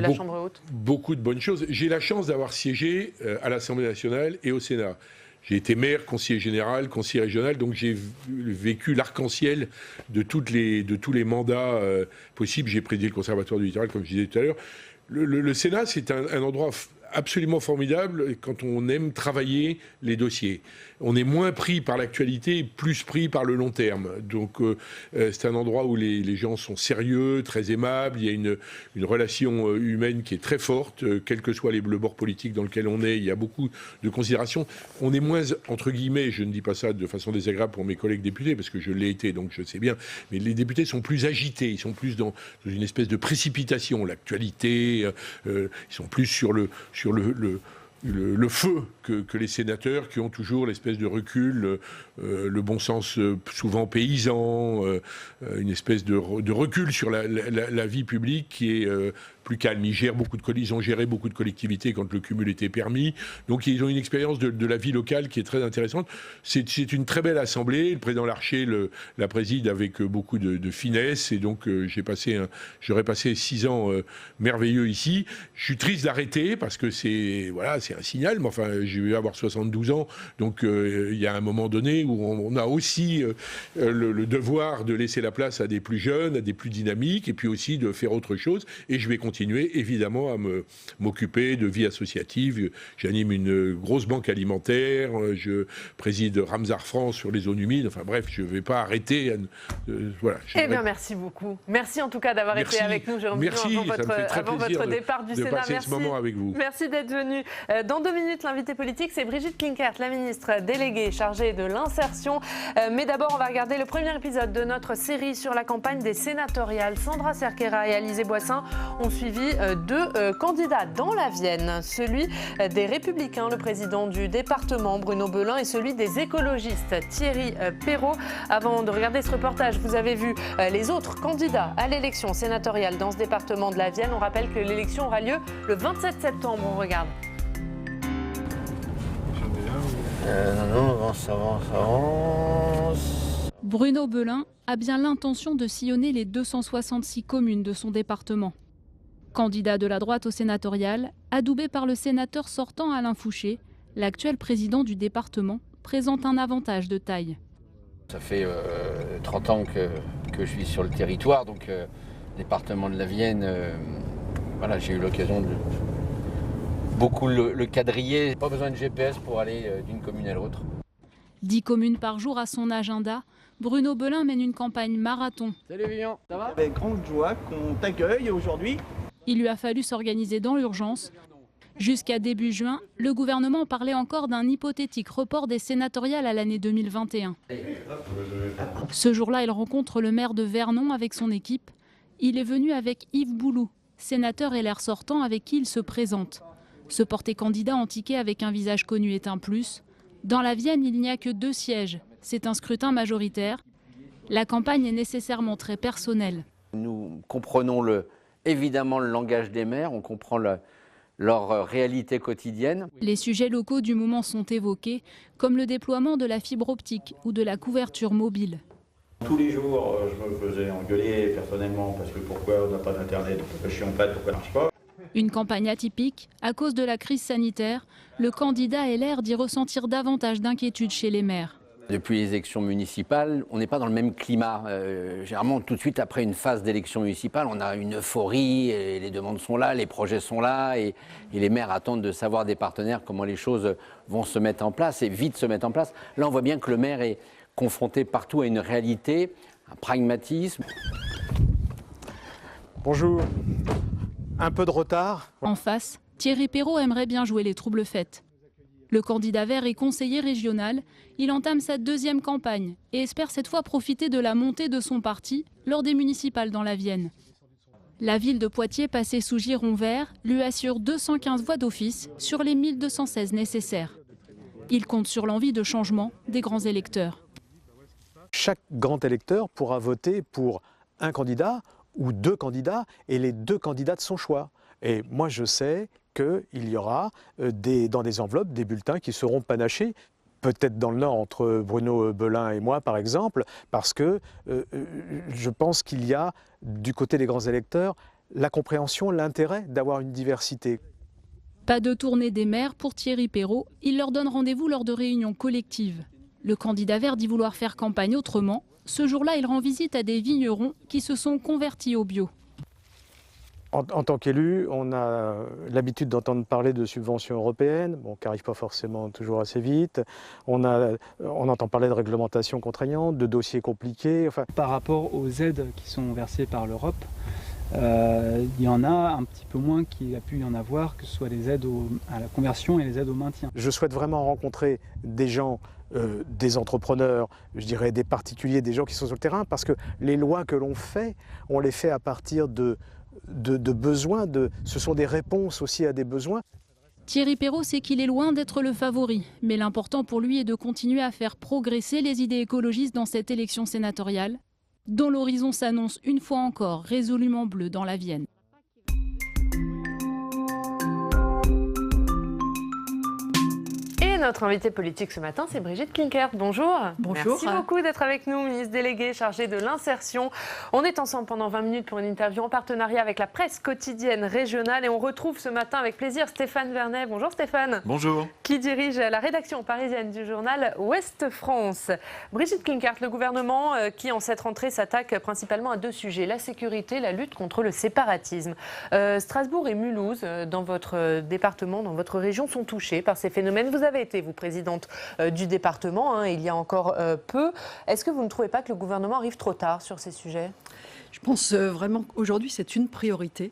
la Chambre haute? Beaucoup de bonnes choses. J'ai la chance d'avoir siégé à l'Assemblée nationale et au Sénat. J'ai été maire, conseiller général, conseiller régional, donc j'ai vécu l'arc-en-ciel de tous les mandats possibles. J'ai présidé le Conservatoire du littoral, comme je disais tout à l'heure. Le Sénat, c'est un endroit absolument formidable quand on aime travailler les dossiers. On est moins pris par l'actualité, plus pris par le long terme. Donc c'est un endroit où les gens sont sérieux, très aimables. Il y a une relation humaine qui est très forte, quel que soit le bord politique dans lequel on est. Il y a beaucoup de considérations. On est moins, entre guillemets, je ne dis pas ça de façon désagréable pour mes collègues députés, parce que je l'ai été, donc je sais bien, mais les députés sont plus agités, ils sont plus dans une espèce de précipitation. L'actualité, ils sont plus sur le feu que les sénateurs qui ont toujours l'espèce de recul, le bon sens souvent paysan, une espèce de recul sur la vie publique qui est plus calme. Ils ont géré beaucoup de collectivités quand le cumul était permis. Donc ils ont une expérience de la vie locale qui est très intéressante. C'est une très belle assemblée. Le président Larcher la préside avec beaucoup de finesse. Et donc j'aurais passé 6 ans merveilleux ici. Je suis triste d'arrêter parce que c'est un signal. Mais enfin, je vais avoir 72 ans. Donc il y a un moment donné où on a aussi le devoir de laisser la place à des plus jeunes, à des plus dynamiques, et puis aussi de faire autre chose. Et je vais continuer évidemment à m'occuper de vie associative. J'anime une grosse banque alimentaire, je préside Ramsar France sur les zones humides. Enfin bref, je ne vais pas arrêter. Voilà. Eh bien, merci beaucoup. Merci en tout cas d'avoir été avec nous, Jérôme Bignon, avant votre départ du Sénat. Passer ce moment avec vous. Merci d'être venu. Dans 2 minutes, l'invité politique, c'est Brigitte Klinkert, la ministre déléguée chargée de l'insertion. Mais d'abord, on va regarder le premier épisode de notre série sur la campagne des sénatoriales. Sandra Cerquera et Alizé Boissin ont suivi 2 candidats dans la Vienne, celui des Républicains, le président du département Bruno Belin, et celui des écologistes Thierry Perrault. Avant de regarder ce reportage, vous avez vu les autres candidats à l'élection sénatoriale dans ce département de la Vienne. On rappelle que l'élection aura lieu le 27 septembre. On regarde. Avance. Bruno Belin a bien l'intention de sillonner les 266 communes de son département. Candidat de la droite au sénatorial, adoubé par le sénateur sortant Alain Fouché, l'actuel président du département présente un avantage de taille. Ça fait 30 ans que je vis sur le territoire, donc département de la Vienne, j'ai eu l'occasion de beaucoup le quadriller. Pas besoin de GPS pour aller d'une commune à l'autre. 10 communes par jour à son agenda, Bruno Belin mène une campagne marathon. Salut Vignon, ça va ? Avec grande joie qu'on t'accueille aujourd'hui. Il lui a fallu s'organiser dans l'urgence. Jusqu'à début juin, le gouvernement parlait encore d'un hypothétique report des sénatoriales à l'année 2021. Ce jour-là, il rencontre le maire de Vernon avec son équipe. Il est venu avec Yves Boulou, sénateur LR sortant avec qui il se présente. Se porter candidat en ticket avec un visage connu est un plus. Dans la Vienne, il n'y a que 2 sièges. C'est un scrutin majoritaire. La campagne est nécessairement très personnelle. Nous comprenons évidemment le langage des maires, on comprend leur réalité quotidienne. Les sujets locaux du moment sont évoqués, comme le déploiement de la fibre optique ou de la couverture mobile. Tous les jours, je me faisais engueuler personnellement parce que pourquoi on n'a pas d'internet, pourquoi je suis en panne, pourquoi ça ne marche pas. Une campagne atypique, à cause de la crise sanitaire, le candidat LR dit ressentir davantage d'inquiétude chez les maires. Depuis les élections municipales, on n'est pas dans le même climat. Généralement, tout de suite après une phase d'élection municipale, on a une euphorie, et les demandes sont là, les projets sont là, et les maires attendent de savoir des partenaires comment les choses vont se mettre en place, et vite se mettre en place. Là, on voit bien que le maire est confronté partout à une réalité, un pragmatisme. Bonjour. Un peu de retard. En face, Thierry Perrault aimerait bien jouer les troubles fêtes. Le candidat vert est conseiller régional. Il entame sa deuxième campagne et espère cette fois profiter de la montée de son parti lors des municipales dans la Vienne. La ville de Poitiers, passée sous giron vert, lui assure 215 voix d'office sur les 1216 nécessaires. Il compte sur l'envie de changement des grands électeurs. Chaque grand électeur pourra voter pour un candidat ou deux candidats et les deux candidats de son choix. Et moi je sais qu'il y aura dans des enveloppes des bulletins qui seront panachés, peut-être dans le Nord entre Bruno Belin et moi par exemple, parce que je pense qu'il y a du côté des grands électeurs la compréhension, l'intérêt d'avoir une diversité. Pas de tournée des maires pour Thierry Perrault, il leur donne rendez-vous lors de réunions collectives. Le candidat vert dit vouloir faire campagne autrement. Ce jour-là, il rend visite à des vignerons qui se sont convertis au bio. En tant qu'élu, on a l'habitude d'entendre parler de subventions européennes, qui n'arrivent pas forcément toujours assez vite. On entend parler de réglementations contraignantes, de dossiers compliqués. Enfin... Par rapport aux aides qui sont versées par l'Europe, il y en a un petit peu moins qu'il a pu y en avoir, que ce soit les aides à la conversion et les aides au maintien. Je souhaite vraiment rencontrer des gens, des entrepreneurs, je dirais des particuliers, des gens qui sont sur le terrain, parce que les lois que l'on fait, on les fait à partir de besoins, ce sont des réponses aussi à des besoins. Thierry Perrault sait qu'il est loin d'être le favori, mais l'important pour lui est de continuer à faire progresser les idées écologistes dans cette élection sénatoriale, dont l'horizon s'annonce une fois encore résolument bleu dans la Vienne. Notre invitée politique ce matin, c'est Brigitte Klinkert. Bonjour. Bonjour. Merci beaucoup d'être avec nous, ministre déléguée chargée de l'insertion. On est ensemble pendant 20 minutes pour une interview en partenariat avec la presse quotidienne régionale et on retrouve ce matin avec plaisir Stéphane Vernet. Bonjour Stéphane. Bonjour. Qui dirige la rédaction parisienne du journal Ouest France. Brigitte Klinkert, le gouvernement qui en cette rentrée s'attaque principalement à deux sujets, la sécurité, la lutte contre le séparatisme. Strasbourg et Mulhouse, dans votre département, dans votre région, sont touchés par ces phénomènes. Vous avez été, vous, présidente du département, il y a encore peu. Est-ce que vous ne trouvez pas que le gouvernement arrive trop tard sur ces sujets ? Je pense vraiment qu'aujourd'hui, c'est une priorité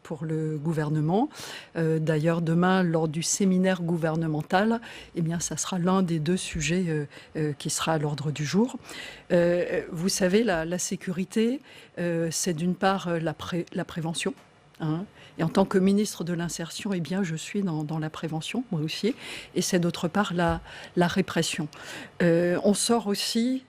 pour le gouvernement. D'ailleurs, demain, lors du séminaire gouvernemental, ça sera l'un des deux sujets qui sera à l'ordre du jour. Vous savez, la sécurité, c'est d'une part la prévention. Et en tant que ministre de l'Insertion, je suis dans la prévention, moi aussi. Et c'est d'autre part la répression. On sort aussi,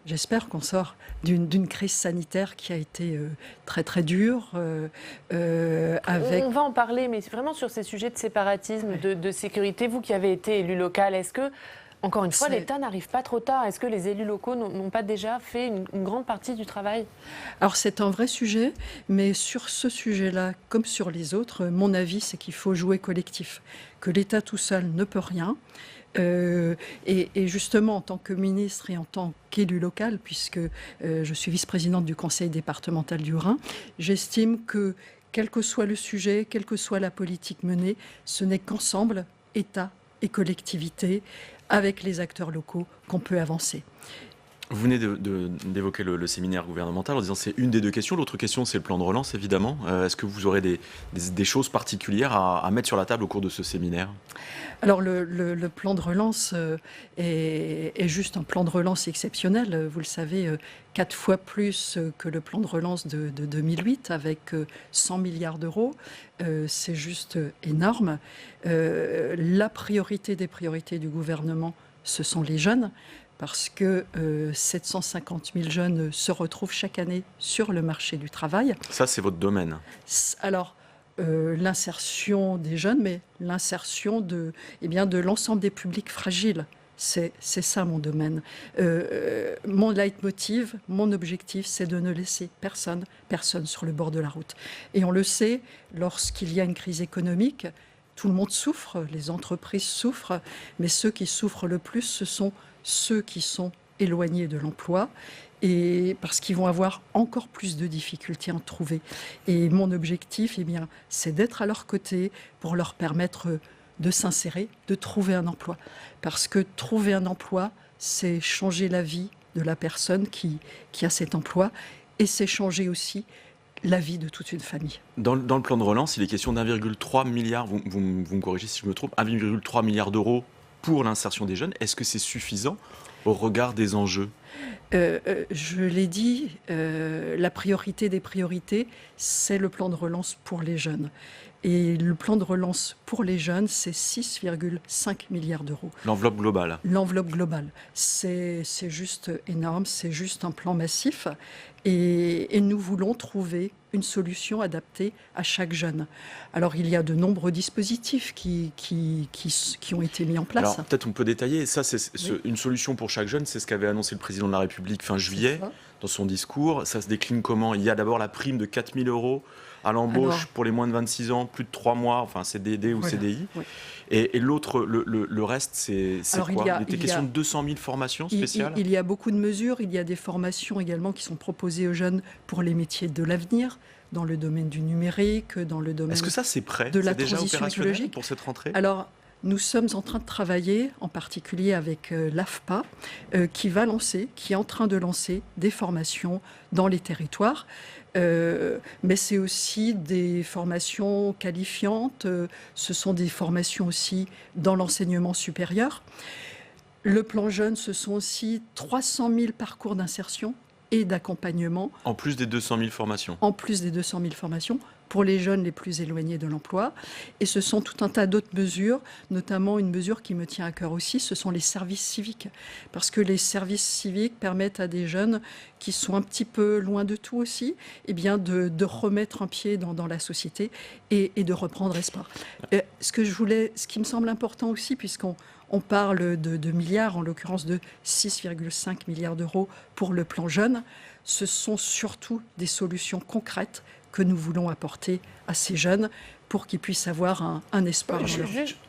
j'espère qu'on sort d'une crise sanitaire qui a été très très dure. On va en parler, mais vraiment sur ces sujets de séparatisme, de sécurité, vous qui avez été élu local, est-ce que, encore une fois, l'État n'arrive pas trop tard? Est-ce que les élus locaux n'ont pas déjà fait une grande partie du travail? Alors c'est un vrai sujet, mais sur ce sujet-là, comme sur les autres, mon avis c'est qu'il faut jouer collectif, que l'État tout seul ne peut rien. Et justement, en tant que ministre et en tant qu'élu local, puisque je suis vice-présidente du conseil départemental du Rhin, j'estime que quel que soit le sujet, quelle que soit la politique menée, ce n'est qu'ensemble, État et collectivités, avec les acteurs locaux, qu'on peut avancer. Vous venez d'évoquer le séminaire gouvernemental en disant que c'est une des deux questions. L'autre question, c'est le plan de relance, évidemment. Est-ce que vous aurez des choses particulières à mettre sur la table au cours de ce séminaire? Alors, le plan de relance est juste un plan de relance exceptionnel. Vous le savez, 4 fois plus que le plan de relance de 2008, avec 100 milliards d'euros. C'est juste énorme. La priorité des priorités du gouvernement, ce sont les jeunes. parce que 750 000 jeunes se retrouvent chaque année sur le marché du travail. Ça, c'est votre domaine. Alors, l'insertion des jeunes, mais l'insertion de l'ensemble des publics fragiles. C'est ça mon domaine. Mon leitmotiv, mon objectif, c'est de ne laisser personne sur le bord de la route. Et on le sait, lorsqu'il y a une crise économique, tout le monde souffre, les entreprises souffrent, mais ceux qui souffrent le plus, ce sont ceux qui sont éloignés de l'emploi, et parce qu'ils vont avoir encore plus de difficultés à en trouver. Et mon objectif, c'est d'être à leur côté pour leur permettre de s'insérer, de trouver un emploi. Parce que trouver un emploi, c'est changer la vie de la personne qui a cet emploi, et c'est changer aussi la vie de toute une famille. Dans le plan de relance, il est question d'1,3 milliard, vous me corrigez si je me trompe, 1,3 milliard d'euros pour l'insertion des jeunes. Est-ce que c'est suffisant au regard des enjeux ? Je l'ai dit, la priorité des priorités, c'est le plan de relance pour les jeunes. Et le plan de relance pour les jeunes, c'est 6,5 milliards d'euros. L'enveloppe globale. L'enveloppe globale. C'est juste énorme, c'est juste un plan massif. Et nous voulons trouver une solution adaptée à chaque jeune. Alors, il y a de nombreux dispositifs qui ont été mis en place. Alors, peut-être on peut détailler. Ça, c'est une solution pour chaque jeune. C'est ce qu'avait annoncé le président de la République fin juillet dans son discours. Ça se décline comment ? Il y a d'abord la prime de 4 000 euros à l'embauche pour les moins de 26 ans, plus de 3 mois, enfin CDD ou CDI. Oui. Et l'autre, le reste, c'est quoi ? Il était question de 200 000 formations spéciales ? Il y a beaucoup de mesures. Il y a des formations également qui sont proposées aux jeunes pour les métiers de l'avenir, dans le domaine du numérique, dans le domaine Est-ce que ça, c'est prêt ? de la déjà transition écologique pour cette rentrée ? Alors, nous sommes en train de travailler, en particulier avec l'AFPA, qui est en train de lancer des formations dans les territoires. Mais c'est aussi des formations qualifiantes, ce sont des formations aussi dans l'enseignement supérieur. Le plan jeune, ce sont aussi 300 000 parcours d'insertion et d'accompagnement. En plus des 200 000 formations. En plus des 200 000 formations pour les jeunes les plus éloignés de l'emploi. Et ce sont tout un tas d'autres mesures, notamment une mesure qui me tient à cœur aussi, ce sont les services civiques. Parce que les services civiques permettent à des jeunes qui sont un petit peu loin de tout aussi, de remettre un pied dans la société et de reprendre espoir. Ce qui me semble important aussi, puisqu'on parle de milliards, en l'occurrence de 6,5 milliards d'euros pour le plan jeune, ce sont surtout des solutions concrètes que nous voulons apporter à ces jeunes pour qu'ils puissent avoir un espoir.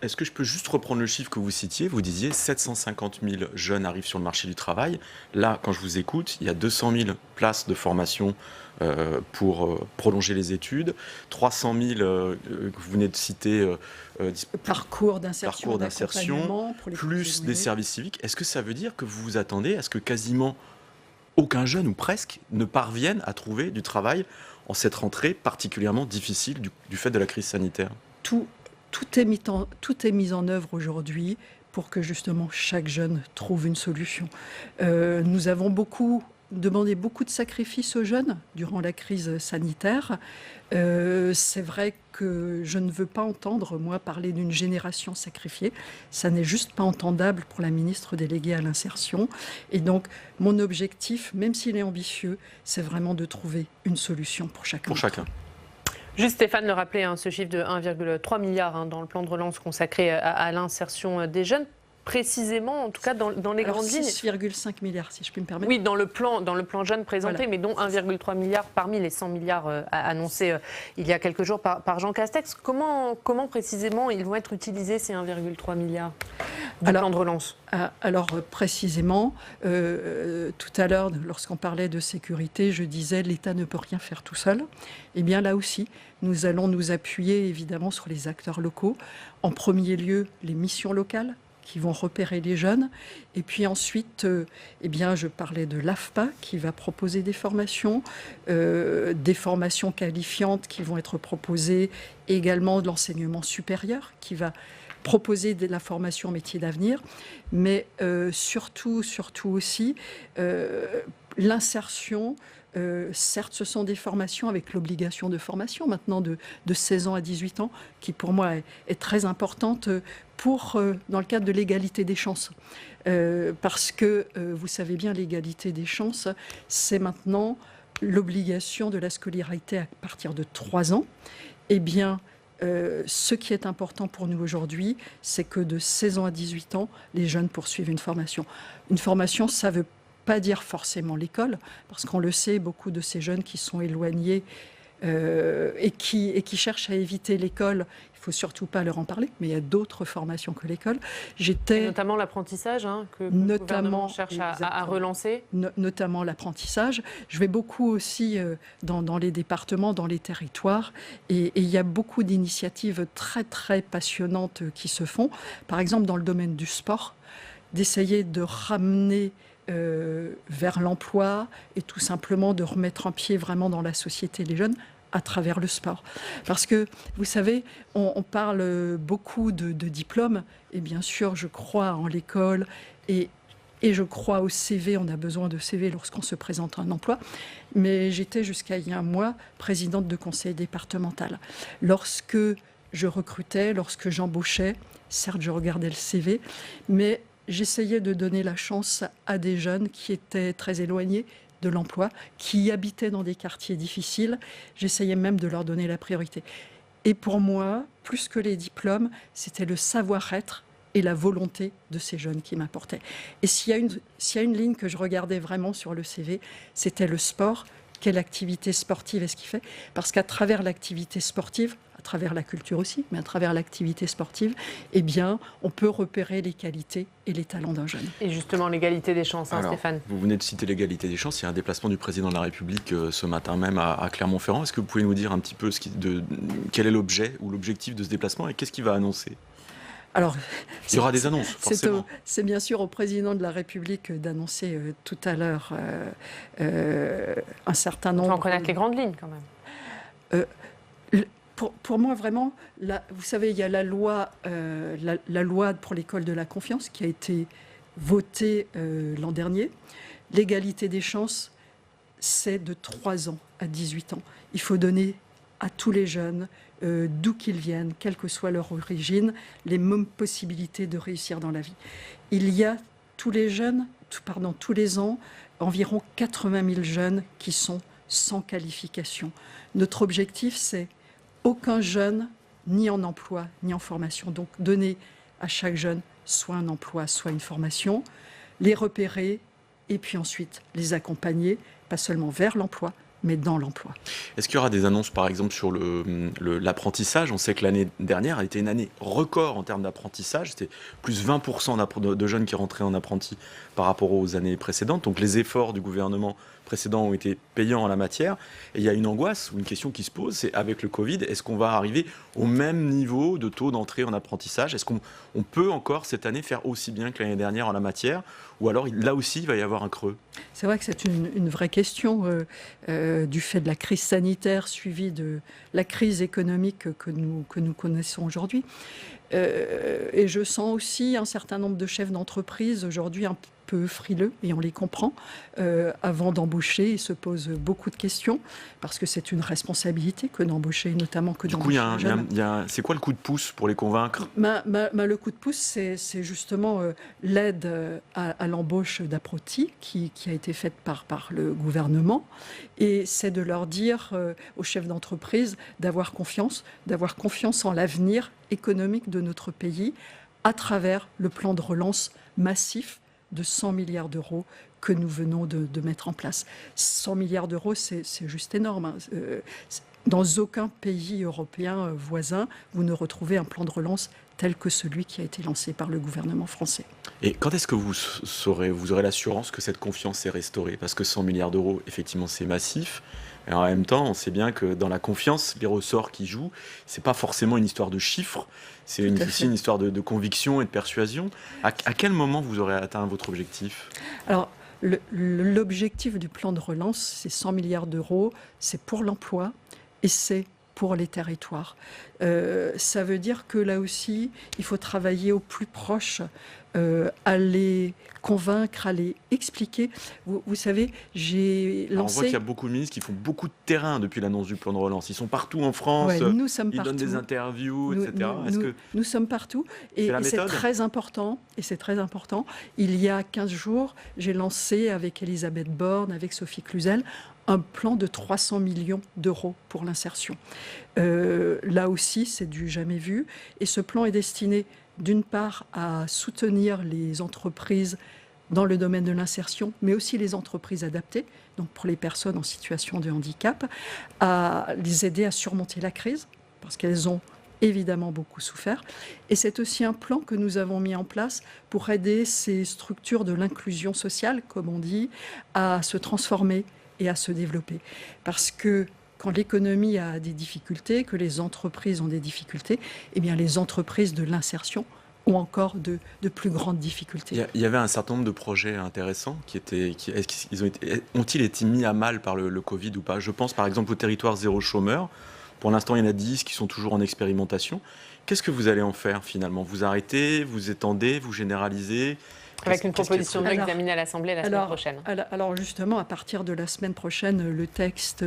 Est-ce que je peux juste reprendre le chiffre que vous citiez ? Vous disiez 750 000 jeunes arrivent sur le marché du travail. Là, quand je vous écoute, il y a 200 000 places de formation pour prolonger les études, 300 000 que vous venez de citer parcours d'insertion, plus des services civiques. Est-ce que ça veut dire que vous vous attendez à ce que quasiment aucun jeune, ou presque, ne parvienne à trouver du travail en cette rentrée particulièrement difficile du fait de la crise sanitaire ? Tout est mis en œuvre aujourd'hui pour que justement chaque jeune trouve une solution. Nous avons demandé beaucoup de sacrifices aux jeunes durant la crise sanitaire. C'est vrai que je ne veux pas entendre, moi, parler d'une génération sacrifiée. Ça n'est juste pas entendable pour la ministre déléguée à l'insertion. Et donc, mon objectif, même s'il est ambitieux, c'est vraiment de trouver une solution pour chacun. Pour chacun. Juste Stéphane le rappelait, ce chiffre de 1,3 milliard dans le plan de relance consacré à l'insertion des jeunes. Précisément, en tout cas dans les grandes lignes. 6,5 milliards, si je puis me permettre. Oui, dans le plan jeune présenté, voilà. Mais dont 1,3 milliard parmi les 100 milliards annoncés il y a quelques jours par Jean Castex. Comment précisément ils vont être utilisés, ces 1,3 milliards du plan de relance ? Alors précisément, tout à l'heure, lorsqu'on parlait de sécurité, je disais l'État ne peut rien faire tout seul. Eh bien là aussi, nous allons nous appuyer évidemment sur les acteurs locaux. En premier lieu, les missions locales qui vont repérer les jeunes. Et puis ensuite, je parlais de l'AFPA qui va proposer des formations qualifiantes qui vont être proposées, également de l'enseignement supérieur qui va proposer de la formation métier d'avenir, mais surtout aussi L'insertion, certes, ce sont des formations avec l'obligation de formation maintenant de 16 ans à 18 ans, qui pour moi est très importante dans le cadre de l'égalité des chances. Parce que, vous savez bien, l'égalité des chances, c'est maintenant l'obligation de la scolarité à partir de 3 ans. Eh bien, ce qui est important pour nous aujourd'hui, c'est que de 16 ans à 18 ans, les jeunes poursuivent une formation. Une formation, ça ne veut pas dire forcément l'école, parce qu'on le sait, beaucoup de ces jeunes qui sont éloignés et qui cherchent à éviter l'école, il ne faut surtout pas leur en parler, mais il y a d'autres formations que l'école. Notamment l'apprentissage, que le gouvernement cherche à relancer. Notamment l'apprentissage. Je vais beaucoup aussi dans les départements, dans les territoires, et il y a beaucoup d'initiatives très, très passionnantes qui se font. Par exemple, dans le domaine du sport, d'essayer de ramener vers l'emploi et tout simplement de remettre un pied vraiment dans la société les jeunes à travers le sport. Parce que, vous savez, on parle beaucoup de diplômes, et bien sûr, je crois en l'école, et je crois au CV, on a besoin de CV lorsqu'on se présente à un emploi, mais j'étais jusqu'à il y a un mois présidente de conseil départemental. Lorsque je recrutais, lorsque j'embauchais, certes, je regardais le CV, mais j'essayais de donner la chance à des jeunes qui étaient très éloignés de l'emploi, qui habitaient dans des quartiers difficiles. J'essayais même de leur donner la priorité. Et pour moi, plus que les diplômes, c'était le savoir-être et la volonté de ces jeunes qui m'importaient. Et s'il y a une ligne que je regardais vraiment sur le CV, c'était le sport. Quelle activité sportive est-ce qu'il fait ? Parce qu'à travers l'activité sportive, à travers la culture aussi, mais à travers l'activité sportive, eh bien, on peut repérer les qualités et les talents d'un jeune. Et justement, l'égalité des chances, Stéphane. Vous venez de citer l'égalité des chances. Il y a un déplacement du président de la République ce matin même à Clermont-Ferrand. Est-ce que vous pouvez nous dire un petit peu quel est l'objet ou l'objectif de ce déplacement et qu'est-ce qu'il va annoncer ? Alors, il y aura des annonces, forcément. C'est bien sûr au président de la République d'annoncer tout à l'heure un certain nombre... On va connaître les grandes lignes, quand même. Pour moi, vraiment, vous savez, il y a la loi pour l'école de la confiance qui a été votée l'an dernier. L'égalité des chances, c'est de 3 ans à 18 ans. Il faut donner à tous les jeunes, d'où qu'ils viennent, quelle que soit leur origine, les mêmes possibilités de réussir dans la vie. Il y a tous les ans, environ 80 000 jeunes qui sont sans qualification. Notre objectif, c'est aucun jeune, ni en emploi, ni en formation. Donc, donner à chaque jeune soit un emploi, soit une formation, les repérer et puis ensuite les accompagner, pas seulement vers l'emploi, mais dans l'emploi. Est-ce qu'il y aura des annonces, par exemple, sur l'apprentissage ? On sait que l'année dernière a été une année record en termes d'apprentissage. C'était plus 20% de jeunes qui rentraient en apprenti par rapport aux années précédentes. Donc les efforts du gouvernement précédent ont été payants en la matière. Et il y a une angoisse ou une question qui se pose, c'est avec le Covid, est-ce qu'on va arriver au même niveau de taux d'entrée en apprentissage ? Est-ce qu'on peut encore cette année faire aussi bien que l'année dernière en la matière ? Ou alors là aussi, il va y avoir un creux ? C'est vrai que c'est une vraie question du fait de la crise sanitaire suivie de la crise économique que nous connaissons aujourd'hui. Et je sens aussi un certain nombre de chefs d'entreprise aujourd'hui un peu frileux, et on les comprend, avant d'embaucher, ils se posent beaucoup de questions, parce que c'est une responsabilité que d'embaucher, notamment que d'embaucher. Du coup, c'est quoi le coup de pouce pour les convaincre ? Le coup de pouce, c'est justement l'aide à l'embauche d'apprentis qui a été faite par le gouvernement, et c'est de leur dire aux chefs d'entreprise d'avoir confiance en l'avenir économique de notre pays à travers le plan de relance massif de 100 milliards d'euros que nous venons de mettre en place. 100 milliards d'euros, c'est juste énorme. Dans aucun pays européen voisin, vous ne retrouvez un plan de relance tel que celui qui a été lancé par le gouvernement français. Et quand est-ce que vous aurez l'assurance que cette confiance est restaurée ? Parce que 100 milliards d'euros, effectivement, c'est massif. Et en même temps, on sait bien que dans la confiance, les ressorts qui jouent, c'est pas forcément une histoire de chiffres, c'est aussi une histoire de conviction et de persuasion. À quel moment vous aurez atteint votre objectif ? Alors, l'objectif du plan de relance, c'est 100 milliards d'euros, c'est pour l'emploi et c'est pour les territoires. Ça veut dire que là aussi, il faut travailler au plus proche à les convaincre, à les expliquer. Vous savez, j'ai lancé... Alors on voit qu'il y a beaucoup de ministres qui font beaucoup de terrain depuis l'annonce du plan de relance. Ils sont partout en France, nous sommes ils partout. donnent des interviews, etc. Nous sommes partout et c'est très important. Et c'est très important. Il y a 15 jours, j'ai lancé avec Elisabeth Borne, avec Sophie Cluzel, un plan de 300 millions d'euros pour l'insertion. Là aussi, c'est du jamais vu. Et ce plan est destiné, d'une part, à soutenir les entreprises dans le domaine de l'insertion, mais aussi les entreprises adaptées, donc pour les personnes en situation de handicap, à les aider à surmonter la crise, parce qu'elles ont évidemment beaucoup souffert. Et c'est aussi un plan que nous avons mis en place pour aider ces structures de l'inclusion sociale, comme on dit, à se transformer et à se développer. Parce que quand l'économie a des difficultés, que les entreprises ont des difficultés, eh bien les entreprises de l'insertion ont encore de plus grandes difficultés. Il y avait un certain nombre de projets intéressants ont-ils été mis à mal par le Covid ou pas? Je pense par exemple au territoire zéro chômeur. Pour l'instant, il y en a 10 qui sont toujours en expérimentation. Qu'est-ce que vous allez en faire finalement? Vous arrêtez, vous étendez, vous généralisez? Avec une proposition de loi examinée à l'Assemblée la semaine prochaine. Alors justement, à partir de la semaine prochaine, le texte,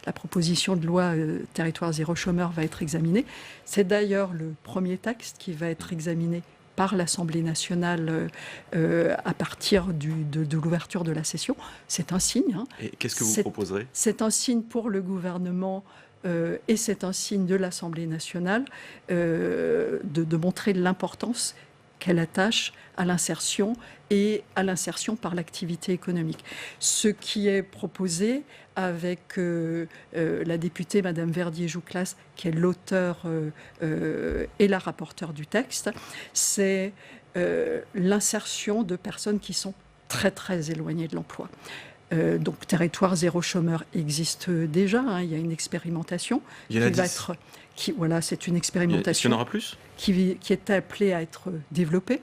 la proposition de loi territoire zéro chômeur va être examinée. C'est d'ailleurs le premier texte qui va être examiné par l'Assemblée nationale à partir de l'ouverture de la session. C'est un signe. Et qu'est-ce que vous proposerez? C'est un signe pour le gouvernement et c'est un signe de l'Assemblée nationale de montrer l'importance qu'elle attache à l'insertion et à l'insertion par l'activité économique. Ce qui est proposé avec la députée Madame Verdier-Jouclas, qui est l'auteur et la rapporteure du texte, c'est l'insertion de personnes qui sont très très éloignées de l'emploi. Donc, territoire zéro chômeur existe déjà. Il y a une expérimentation qui va être... Voilà, c'est une expérimentation. Est-ce qu'il y en aura plus ? Qui est appelée à être développée.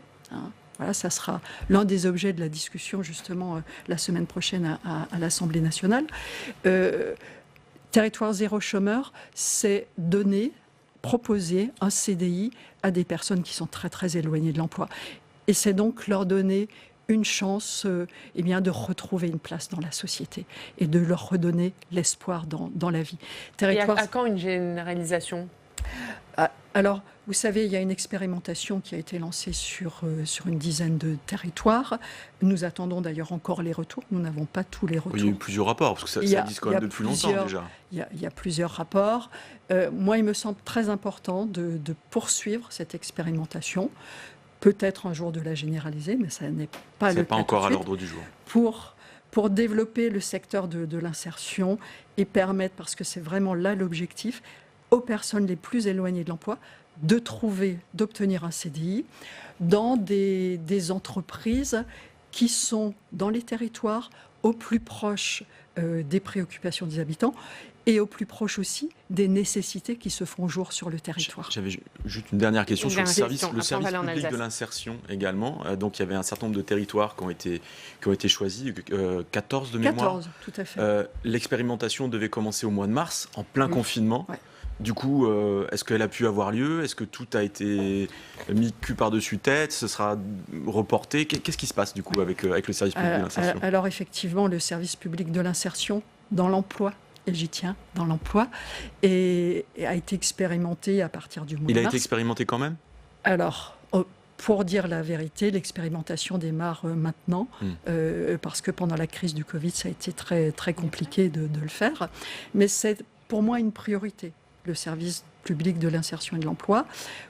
Voilà, ça sera l'un des objets de la discussion justement la semaine prochaine à l'Assemblée nationale. Territoire zéro chômeur, c'est proposer un CDI à des personnes qui sont très très éloignées de l'emploi. Et c'est donc leur donner une chance de retrouver une place dans la société et de leur redonner l'espoir dans la vie. Et à quand une généralisation ? Alors, vous savez, il y a une expérimentation qui a été lancée sur une dizaine de territoires. Nous attendons d'ailleurs encore les retours. Nous n'avons pas tous les retours. Il y a eu plusieurs rapports, parce que ça existe quand même depuis longtemps déjà. Il y a plusieurs rapports. Moi, il me semble très important de poursuivre cette expérimentation. Peut-être un jour de la généraliser, mais ça n'est pas le cas. C'est pas encore à l'ordre du jour. Pour développer le secteur de l'insertion et permettre, parce que c'est vraiment là l'objectif, aux personnes les plus éloignées de l'emploi, d'obtenir un CDI dans des entreprises qui sont dans les territoires au plus proche des préoccupations des habitants et au plus proche aussi des nécessités qui se font jour sur le territoire. J'avais juste une dernière question sur le service public de l'insertion également. Donc il y avait un certain nombre de territoires qui ont été choisis, 14 de mémoire. 14, tout à fait. L'expérimentation devait commencer au mois de mars, en plein confinement. Ouais. Du coup, est-ce qu'elle a pu avoir lieu? Est-ce que tout a été mis cul par-dessus tête? Ce sera reporté? Qu'est-ce qui se passe du coup avec le service public de l'insertion? Alors effectivement, le service public de l'insertion dans l'emploi, et j'y tiens, dans l'emploi, et a été expérimenté à partir du mois de mars. Il a été expérimenté quand même? Alors, pour dire la vérité, l'expérimentation démarre maintenant, parce que pendant la crise du Covid, ça a été très, très compliqué de le faire. Mais c'est pour moi une priorité, le service public de l'insertion et de l'emploi.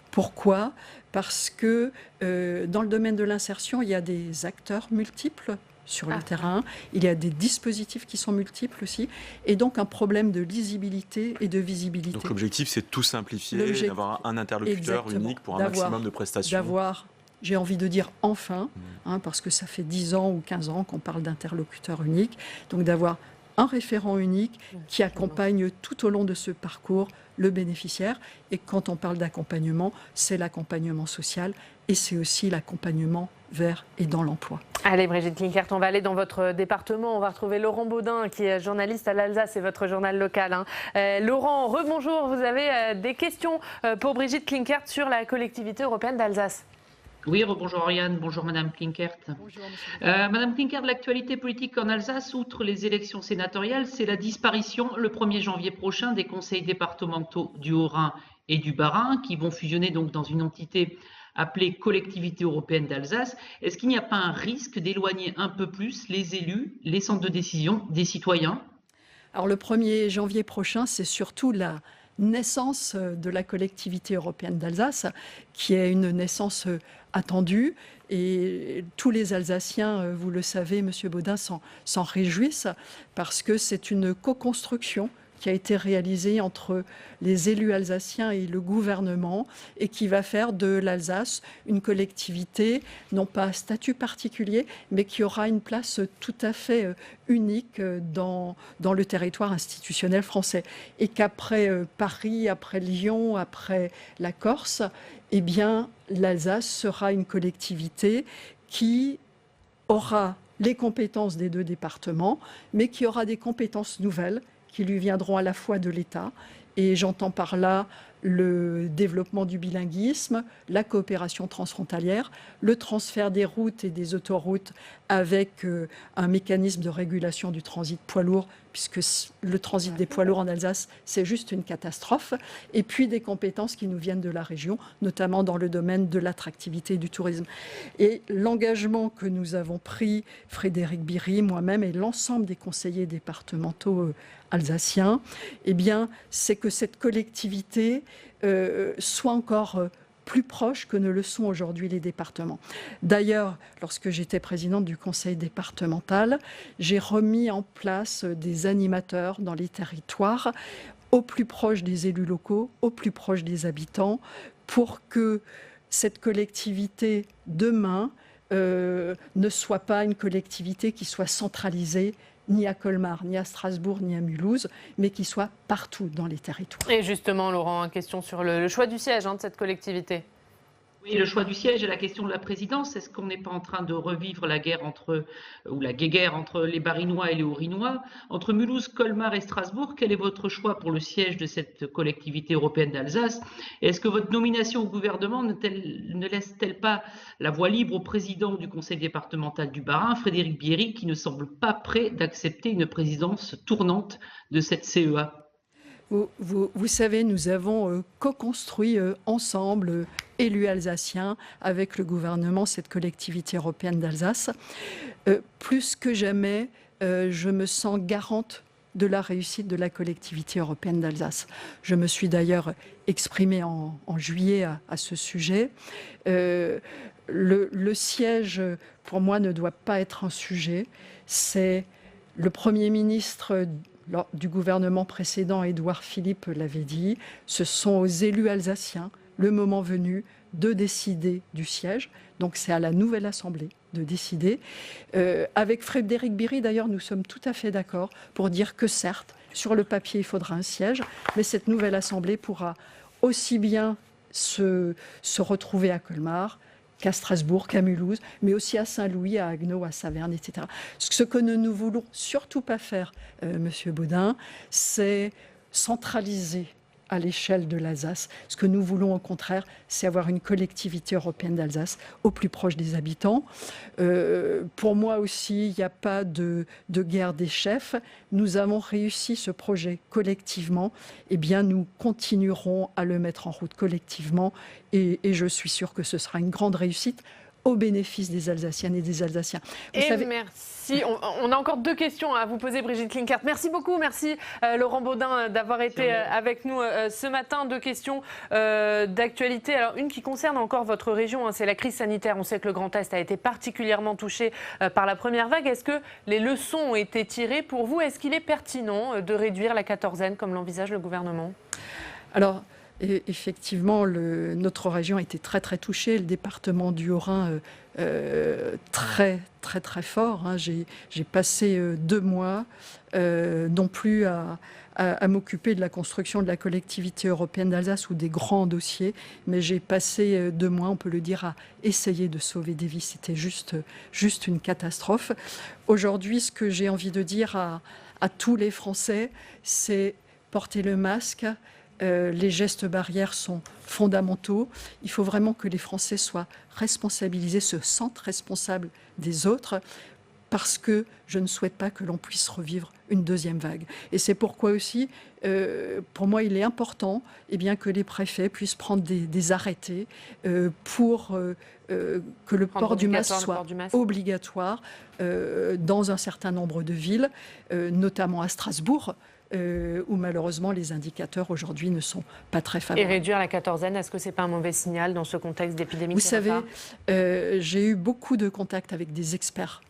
Pourquoi ? Parce que dans le domaine de l'insertion, il y a des acteurs multiples sur le terrain, il y a des dispositifs qui sont multiples aussi, et donc un problème de lisibilité et de visibilité. Donc l'objectif, c'est de tout simplifier, d'avoir un interlocuteur unique pour un maximum de prestations. D'avoir, j'ai envie de dire enfin, parce que ça fait 10 ans ou 15 ans qu'on parle d'interlocuteur unique, donc d'avoir un référent unique qui accompagne tout au long de ce parcours le bénéficiaire. Et quand on parle d'accompagnement, c'est l'accompagnement social et c'est aussi l'accompagnement vers et dans l'emploi. Allez Brigitte Klinkert, on va aller dans votre département. On va retrouver Laurent Baudin qui est journaliste à l'Alsace, c'est votre journal local. Laurent, rebonjour, vous avez des questions pour Brigitte Klinkert sur la collectivité européenne d'Alsace. Oui, rebonjour Oriane, bonjour Madame Klinkert. Madame Klinkert, l'actualité politique en Alsace, outre les élections sénatoriales, c'est la disparition le 1er janvier prochain des conseils départementaux du Haut-Rhin et du Bas-Rhin qui vont fusionner donc dans une entité appelée Collectivité européenne d'Alsace. Est-ce qu'il n'y a pas un risque d'éloigner un peu plus les élus, les centres de décision des citoyens? Alors le 1er janvier prochain, c'est surtout la naissance de la collectivité européenne d'Alsace, qui est une naissance attendue. Et tous les Alsaciens, vous le savez, Monsieur Baudin, s'en réjouissent parce que c'est une co-construction qui a été réalisée entre les élus alsaciens et le gouvernement et qui va faire de l'Alsace une collectivité, non pas à statut particulier, mais qui aura une place tout à fait unique dans le territoire institutionnel français. Et qu'après Paris, après Lyon, après la Corse, eh bien, l'Alsace sera une collectivité qui aura les compétences des 2 départements, mais qui aura des compétences nouvelles qui lui viendront à la fois de l'État, et j'entends par là le développement du bilinguisme, la coopération transfrontalière, le transfert des routes et des autoroutes avec un mécanisme de régulation du transit poids lourd, puisque le transit des poids lourds en Alsace, c'est juste une catastrophe, et puis des compétences qui nous viennent de la région, notamment dans le domaine de l'attractivité et du tourisme. Et l'engagement que nous avons pris, Frédéric Biry, moi-même et l'ensemble des conseillers départementaux alsaciens, eh bien, c'est que cette collectivité soit encore plus proche que ne le sont aujourd'hui les départements. D'ailleurs, lorsque j'étais présidente du conseil départemental, j'ai remis en place des animateurs dans les territoires au plus proche des élus locaux, au plus proche des habitants, pour que cette collectivité demain ne soit pas une collectivité qui soit centralisée ni à Colmar, ni à Strasbourg, ni à Mulhouse, mais qui soit partout dans les territoires. Et justement, Laurent, question sur le choix du siège de cette collectivité. Oui, le choix du siège et la question de la présidence. Est-ce qu'on n'est pas en train de revivre la guerre ou la guéguerre entre les Barinois et les Haut-Rhinois? Entre Mulhouse, Colmar et Strasbourg, quel est votre choix pour le siège de cette collectivité européenne d'Alsace? Est-ce que votre nomination au gouvernement ne laisse-t-elle pas la voie libre au président du conseil départemental du Bas-Rhin, Frédéric Biry, qui ne semble pas prêt d'accepter une présidence tournante de cette CEA? Vous savez, nous avons co-construit ensemble, élus alsaciens, avec le gouvernement, cette collectivité européenne d'Alsace. Plus que jamais, je me sens garante de la réussite de la collectivité européenne d'Alsace. Je me suis d'ailleurs exprimée en juillet à ce sujet. Le siège, pour moi, ne doit pas être un sujet. C'est le Premier ministre du gouvernement précédent, Édouard Philippe, l'avait dit, ce sont aux élus alsaciens, le moment venu, de décider du siège. Donc c'est à la nouvelle Assemblée de décider. Avec Frédéric Biry, d'ailleurs, nous sommes tout à fait d'accord pour dire que certes, sur le papier, il faudra un siège, mais cette nouvelle Assemblée pourra aussi bien se retrouver à Colmar, qu'à Strasbourg, qu'à Mulhouse, mais aussi à Saint-Louis, à Haguenau, à Saverne, etc. Ce que nous ne voulons surtout pas faire, Monsieur Baudin, c'est centraliser à l'échelle de l'Alsace. Ce que nous voulons au contraire, c'est avoir une collectivité européenne d'Alsace au plus proche des habitants. Pour moi aussi, il n'y a pas de guerre des chefs. Nous avons réussi ce projet collectivement. Eh bien, nous continuerons à le mettre en route collectivement et je suis sûre que ce sera une grande réussite au bénéfice des Alsaciennes et des Alsaciens. Merci. On a encore 2 questions à vous poser, Brigitte Klinkert. Merci beaucoup. Merci, Laurent Baudin, d'avoir été avec nous ce matin. 2 questions d'actualité. Alors, une qui concerne encore votre région, c'est la crise sanitaire. On sait que le Grand Est a été particulièrement touché par la première vague. Est-ce que les leçons ont été tirées pour vous? Est-ce qu'il est pertinent de réduire la quatorzaine comme l'envisage le gouvernement? Alors, et effectivement, notre région a été très très touchée, le département du Haut-Rhin très très très fort. J'ai passé 2 mois non plus à m'occuper de la construction de la collectivité européenne d'Alsace ou des grands dossiers, mais j'ai passé 2 mois, on peut le dire, à essayer de sauver des vies. C'était juste une catastrophe. Aujourd'hui, ce que j'ai envie de dire à tous les Français, c'est porter le masque, Les gestes barrières sont fondamentaux. Il faut vraiment que les Français soient responsabilisés, se sentent responsables des autres, parce que je ne souhaite pas que l'on puisse revivre une deuxième vague. Et c'est pourquoi aussi, pour moi, il est important que les préfets puissent prendre des arrêtés pour que le port du masque soit obligatoire dans un certain nombre de villes, notamment à Strasbourg, où malheureusement les indicateurs aujourd'hui ne sont pas très favorables. Et réduire la quatorzaine, est-ce que ce n'est pas un mauvais signal dans ce contexte d'épidémie? Vous savez, j'ai eu beaucoup de contacts avec des experts.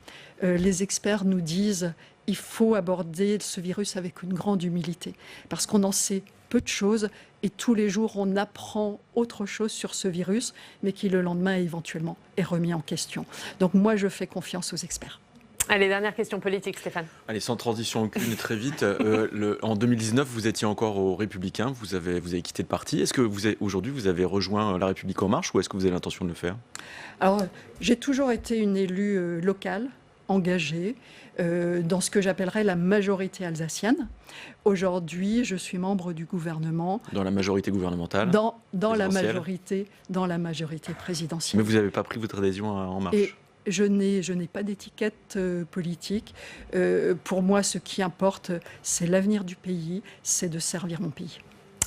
Les experts nous disent qu'il faut aborder ce virus avec une grande humilité, parce qu'on en sait peu de choses et tous les jours on apprend autre chose sur ce virus, mais qui le lendemain éventuellement est remis en question. Donc moi je fais confiance aux experts. Allez, dernière question politique, Stéphane. Allez, sans transition aucune, très vite. En 2019, vous étiez encore aux Républicains, vous avez quitté le parti. Est-ce que aujourd'hui, vous avez rejoint La République En Marche ou est-ce que vous avez l'intention de le faire? Alors, j'ai toujours été une élue locale, engagée, dans ce que j'appellerais la majorité alsacienne. Aujourd'hui, je suis membre du gouvernement. Dans la majorité gouvernementale? Dans la majorité présidentielle. Mais vous n'avez pas pris votre adhésion à En Marche? Je n'ai pas d'étiquette politique. Pour moi, ce qui importe, c'est l'avenir du pays, c'est de servir mon pays.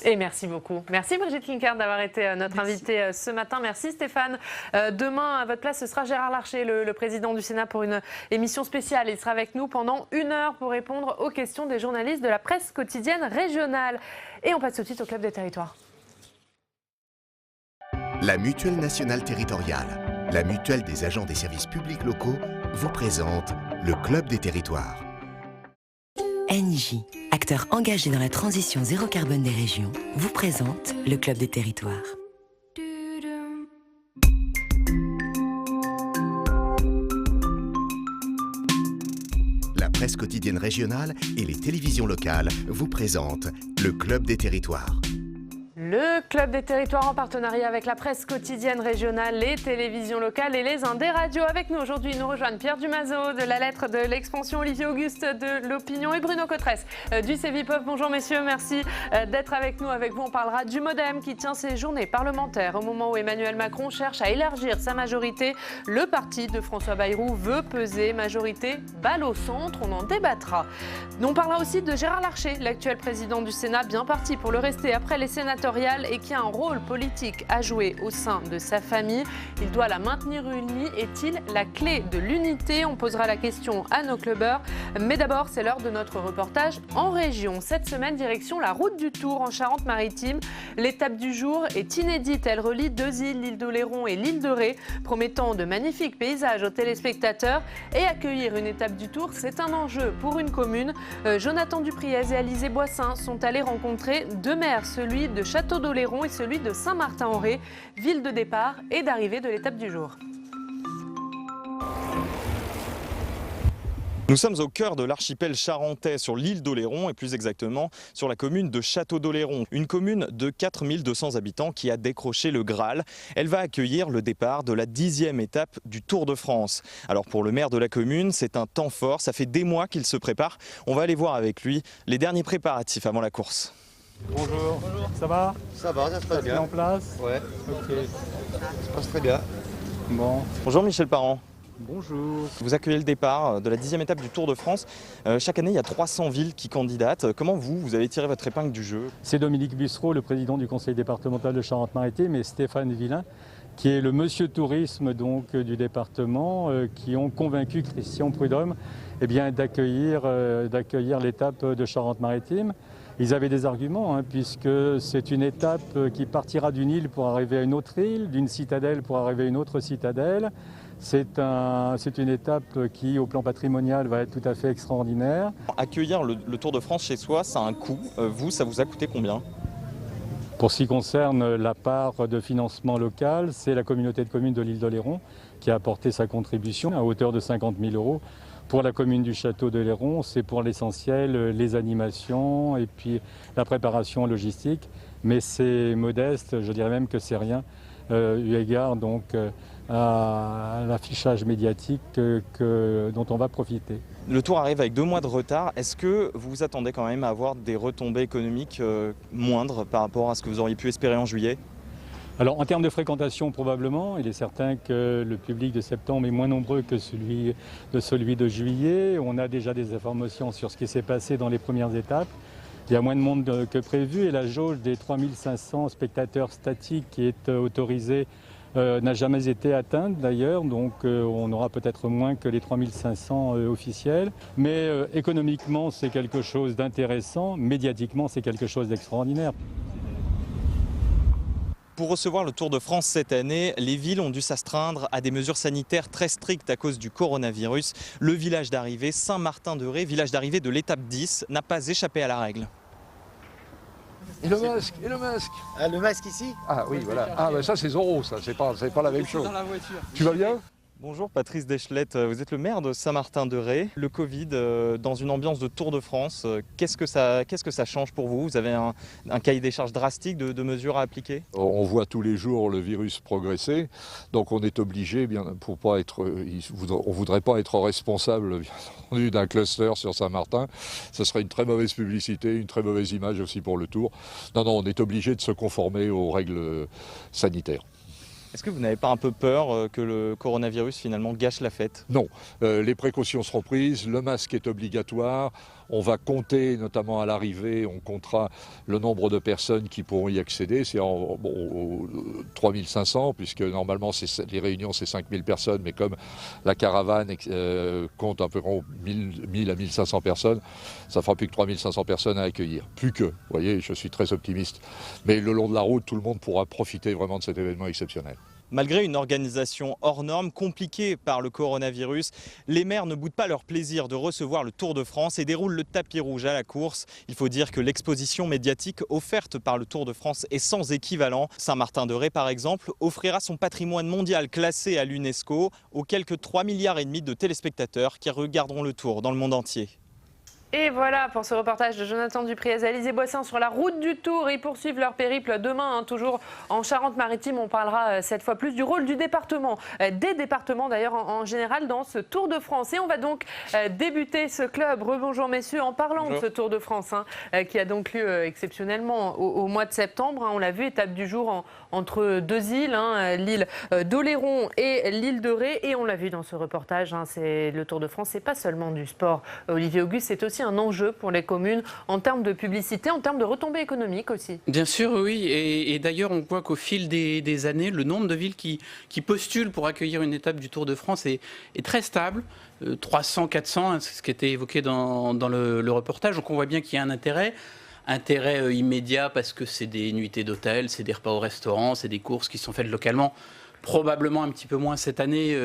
Et merci beaucoup. Merci Brigitte Klinkert d'avoir été notre invitée ce matin. Merci Stéphane. Demain, à votre place, ce sera Gérard Larcher, le président du Sénat, pour une émission spéciale. Il sera avec nous pendant 1 heure pour répondre aux questions des journalistes de la presse quotidienne régionale. Et on passe tout de suite au Club des Territoires. La Mutuelle nationale territoriale, la mutuelle des agents des services publics locaux, vous présente le Club des Territoires. Engie, acteur engagé dans la transition zéro carbone des régions, vous présente le Club des Territoires. La presse quotidienne régionale et les télévisions locales vous présentent le Club des Territoires. Le Club des Territoires en partenariat avec la presse quotidienne régionale, les télévisions locales et les Indés Radio. Avec nous aujourd'hui, nous rejoignent Pierre Dumazeau de la Lettre de l'Expansion, Olivier Auguste de l'Opinion et Bruno Cotresse du Cevipof. Bonjour messieurs, merci d'être avec nous. Avec vous, on parlera du MoDem qui tient ses journées parlementaires. Au moment où Emmanuel Macron cherche à élargir sa majorité, le parti de François Bayrou veut peser majorité balle au centre. On en débattra. On parlera aussi de Gérard Larcher, l'actuel président du Sénat, bien parti pour le rester après les sénatoriales et qui a un rôle politique à jouer au sein de sa famille. Il doit la maintenir unie. Est-il la clé de l'unité? On posera la question à nos clubbeurs. Mais d'abord, c'est l'heure de notre reportage en région. Cette semaine, direction la route du Tour en Charente-Maritime. L'étape du jour est inédite. Elle relie 2 îles, l'île d'Oléron et l'île de Ré, promettant de magnifiques paysages aux téléspectateurs. Et accueillir une étape du Tour, c'est un enjeu pour une commune. Jonathan Dupriez et Alizé Boissin sont allés rencontrer 2 maires, celui de Château-d'Oléron et celui de Saint-Martin-en-Ré, ville de départ et d'arrivée de l'étape du jour. Nous sommes au cœur de l'archipel charentais, sur l'île d'Oléron et plus exactement sur la commune de Château-d'Oléron. Une commune de 4200 habitants qui a décroché le Graal. Elle va accueillir le départ de la 10e étape du Tour de France. Alors pour le maire de la commune, c'est un temps fort, ça fait des mois qu'il se prépare. On va aller voir avec lui les derniers préparatifs avant la course. Bonjour. Bonjour. Ça va? Ça va, ça se passe bien. En place? Ouais. Ok. Ça se passe très bien. Bon. Bonjour Michel Parent. Bonjour. Vous accueillez le départ de la 10e étape du Tour de France. Chaque année, il y a 300 villes qui candidatent. Comment vous avez tiré votre épingle du jeu? C'est Dominique Bussereau, le président du conseil départemental de Charente-Maritime, et Stéphane Villain, qui est le monsieur tourisme donc, du département, qui ont convaincu Christian Prudhomme d'accueillir l'étape de Charente-Maritime. Ils avaient des arguments, puisque c'est une étape qui partira d'une île pour arriver à une autre île, d'une citadelle pour arriver à une autre citadelle. C'est une étape qui, au plan patrimonial, va être tout à fait extraordinaire. Accueillir le Tour de France chez soi, ça a un coût. Vous, ça vous a coûté combien? Pour ce qui concerne la part de financement local, c'est la communauté de communes de l'île d'Oléron qui a apporté sa contribution à hauteur de 50 000 €. Pour la commune du Château-d'Oléron, c'est pour l'essentiel les animations et puis la préparation logistique. Mais c'est modeste, je dirais même que c'est rien eu égard donc à l'affichage médiatique dont on va profiter. Le Tour arrive avec 2 mois de retard. Est-ce que vous vous attendez quand même à avoir des retombées économiques moindres par rapport à ce que vous auriez pu espérer en juillet ? Alors en termes de fréquentation, probablement. Il est certain que le public de septembre est moins nombreux que celui de juillet. On a déjà des informations sur ce qui s'est passé dans les premières étapes. Il y a moins de monde que prévu et la jauge des 3500 spectateurs statiques qui est autorisée n'a jamais été atteinte d'ailleurs, donc on aura peut-être moins que les 3500 officiels. Mais économiquement, c'est quelque chose d'intéressant, médiatiquement, c'est quelque chose d'extraordinaire. Pour recevoir le Tour de France cette année, les villes ont dû s'astreindre à des mesures sanitaires très strictes à cause du coronavirus. Le village d'arrivée, Saint-Martin-de-Ré, village d'arrivée de l'étape 10, n'a pas échappé à la règle. Et le masque, et le masque. Ah, le masque ici? Ah oui, voilà. Ah ben ça c'est Zorro, ça, c'est pas la même chose. Dans la voiture. Tu vas bien? Bonjour Patrice Deschlette, vous êtes le maire de Saint-Martin-de-Ré. Le Covid, dans une ambiance de Tour de France, qu'est-ce que ça change pour vous? Vous avez un cahier des charges drastique de mesures à appliquer? On voit tous les jours le virus progresser, donc on est obligé, pour pas être, on voudrait pas être responsable d'un cluster sur Saint-Martin. Ce serait une très mauvaise publicité, une très mauvaise image aussi pour le Tour. Non, on est obligé de se conformer aux règles sanitaires. Est-ce que vous n'avez pas un peu peur que le coronavirus finalement gâche la fête? Non, les précautions seront prises, le masque est obligatoire, on va compter notamment à l'arrivée, on comptera le nombre de personnes qui pourront y accéder, c'est 3500 puisque normalement les réunions c'est 5000 personnes, mais comme la caravane compte environ 1000 à 1500 personnes, ça fera plus que 3500 personnes à accueillir. Plus que, vous voyez, je suis très optimiste. Mais le long de la route, tout le monde pourra profiter vraiment de cet événement exceptionnel. Malgré une organisation hors norme compliquée par le coronavirus, les maires ne boudent pas leur plaisir de recevoir le Tour de France et déroulent le tapis rouge à la course. Il faut dire que l'exposition médiatique offerte par le Tour de France est sans équivalent. Saint-Martin-de-Ré, par exemple, offrira son patrimoine mondial classé à l'UNESCO aux quelques 3,5 milliards de téléspectateurs qui regarderont le Tour dans le monde entier. Et voilà pour ce reportage de Jonathan Dupriez, Alizé Boissin sur la route du Tour. Ils poursuivent leur périple demain, toujours en Charente-Maritime. On parlera cette fois plus du rôle du département, des départements d'ailleurs en général dans ce Tour de France. Et on va donc débuter ce club. Rebonjour messieurs, en parlant de ce Tour de France qui a donc lieu exceptionnellement au mois de septembre. On l'a vu, étape du jour entre 2 îles, l'île d'Oléron et l'île de Ré. Et on l'a vu dans ce reportage, c'est le Tour de France, c'est pas seulement du sport. Olivier Auguste, c'est aussi un enjeu pour les communes en termes de publicité, en termes de retombées économiques aussi. Bien sûr, oui. Et d'ailleurs, on voit qu'au fil des années, le nombre de villes qui postulent pour accueillir une étape du Tour de France est très stable. 300, 400, c'est ce qui était évoqué dans le reportage. Donc on voit bien qu'il y a un intérêt immédiat parce que c'est des nuitées d'hôtel, c'est des repas au restaurant, c'est des courses qui sont faites localement. Probablement un petit peu moins cette année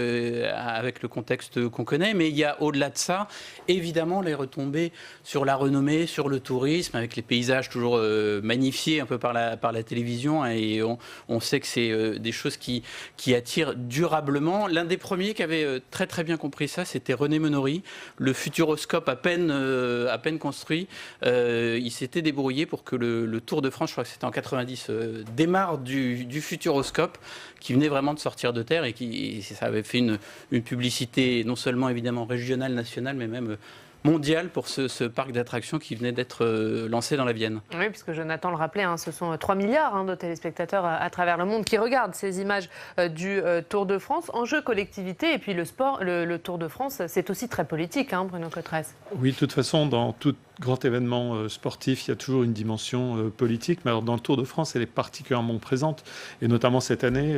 avec le contexte qu'on connaît, mais il y a au-delà de ça, évidemment, les retombées sur la renommée, sur le tourisme, avec les paysages toujours magnifiés un peu par la télévision, et on sait que c'est des choses qui attirent durablement. L'un des premiers qui avait très très bien compris ça, c'était René Menory. Le Futuroscope à peine construit, il s'était débrouillé pour que le Tour de France, je crois que c'était en 90, démarre du Futuroscope, qui venait vraiment de sortir de terre et ça avait fait une publicité non seulement évidemment régionale, nationale, mais même mondiale pour ce parc d'attractions qui venait d'être lancé dans la Vienne. Oui, puisque Jonathan le rappelait, ce sont 3 milliards de téléspectateurs à travers le monde qui regardent ces images du Tour de France. Enjeu collectivité et puis le sport, le Tour de France, c'est aussi très politique, Bruno Cotresse. Oui, de toute façon, dans tout grand événement sportif, il y a toujours une dimension politique. Mais alors, dans le Tour de France, elle est particulièrement présente. Et notamment cette année,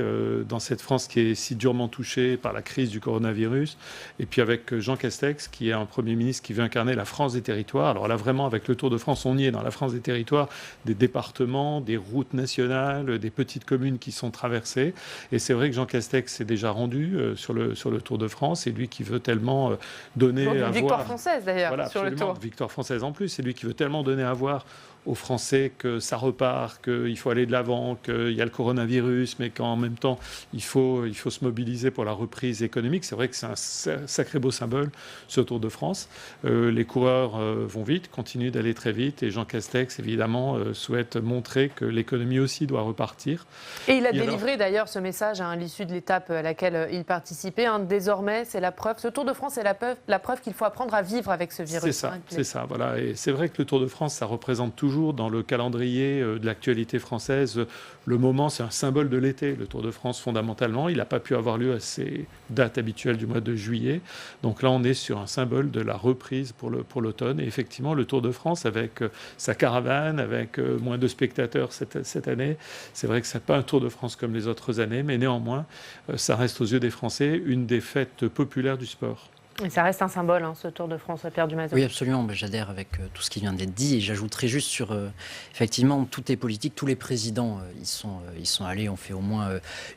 dans cette France qui est si durement touchée par la crise du coronavirus. Et puis avec Jean Castex, qui est un Premier ministre qui veut incarner la France des territoires. Alors là, vraiment, avec le Tour de France, on y est dans la France des territoires, des départements, des routes nationales, des petites communes qui sont traversées. Et c'est vrai que Jean Castex s'est déjà rendu sur le Tour de France. C'est lui qui veut tellement donner à voir... Victoire française, d'ailleurs, voilà, sur le Tour. Victoire française en plus. C'est lui qui veut tellement donner à voir aux Français que ça repart, qu'il faut aller de l'avant, qu'il y a le coronavirus, mais qu'en même temps, il faut se mobiliser pour la reprise économique. C'est vrai que c'est un sacré beau symbole, ce Tour de France. Les coureurs vont vite, continuent d'aller très vite, et Jean Castex, évidemment, souhaite montrer que l'économie aussi doit repartir. Et il a délivré d'ailleurs ce message à l'issue de l'étape à laquelle il participait. Désormais, c'est la preuve, ce Tour de France est la preuve qu'il faut apprendre à vivre avec ce virus. C'est ça, voilà. Et c'est vrai que le Tour de France, ça représente toujours dans le calendrier de l'actualité française le moment, c'est un symbole de l'été, le Tour de France fondamentalement. Il n'a pas pu avoir lieu à ses dates habituelles du mois de juillet. Donc là, on est sur un symbole de la reprise pour l'automne. Et effectivement, le Tour de France, avec sa caravane, avec moins de spectateurs cette année, c'est vrai que ce n'est pas un Tour de France comme les autres années, mais néanmoins, ça reste aux yeux des Français une des fêtes populaires du sport. Et ça reste un symbole, ce Tour de France, Pierre Dumazeau. Oui, absolument. J'adhère avec tout ce qui vient d'être dit. Et j'ajouterai juste sur, effectivement, toutes les politiques, tous les présidents, ils sont allés, ont fait au moins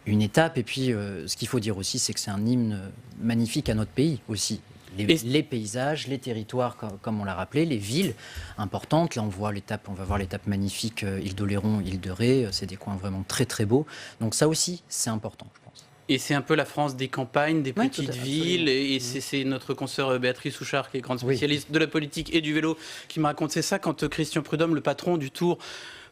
une étape. Et puis, ce qu'il faut dire aussi, c'est que c'est un hymne magnifique à notre pays aussi. Les paysages, les territoires, comme on l'a rappelé, les villes importantes. Là, on va voir l'étape magnifique Île-d'Oléron, Île-de-Ré. C'est des coins vraiment très, très beaux. Donc ça aussi, c'est important, je pense. Et c'est un peu la France des campagnes, des petites villes. Et c'est notre consoeur Béatrice Souchard, qui est grande spécialiste de la politique et du vélo, qui me racontait ça quand Christian Prudhomme, le patron du Tour,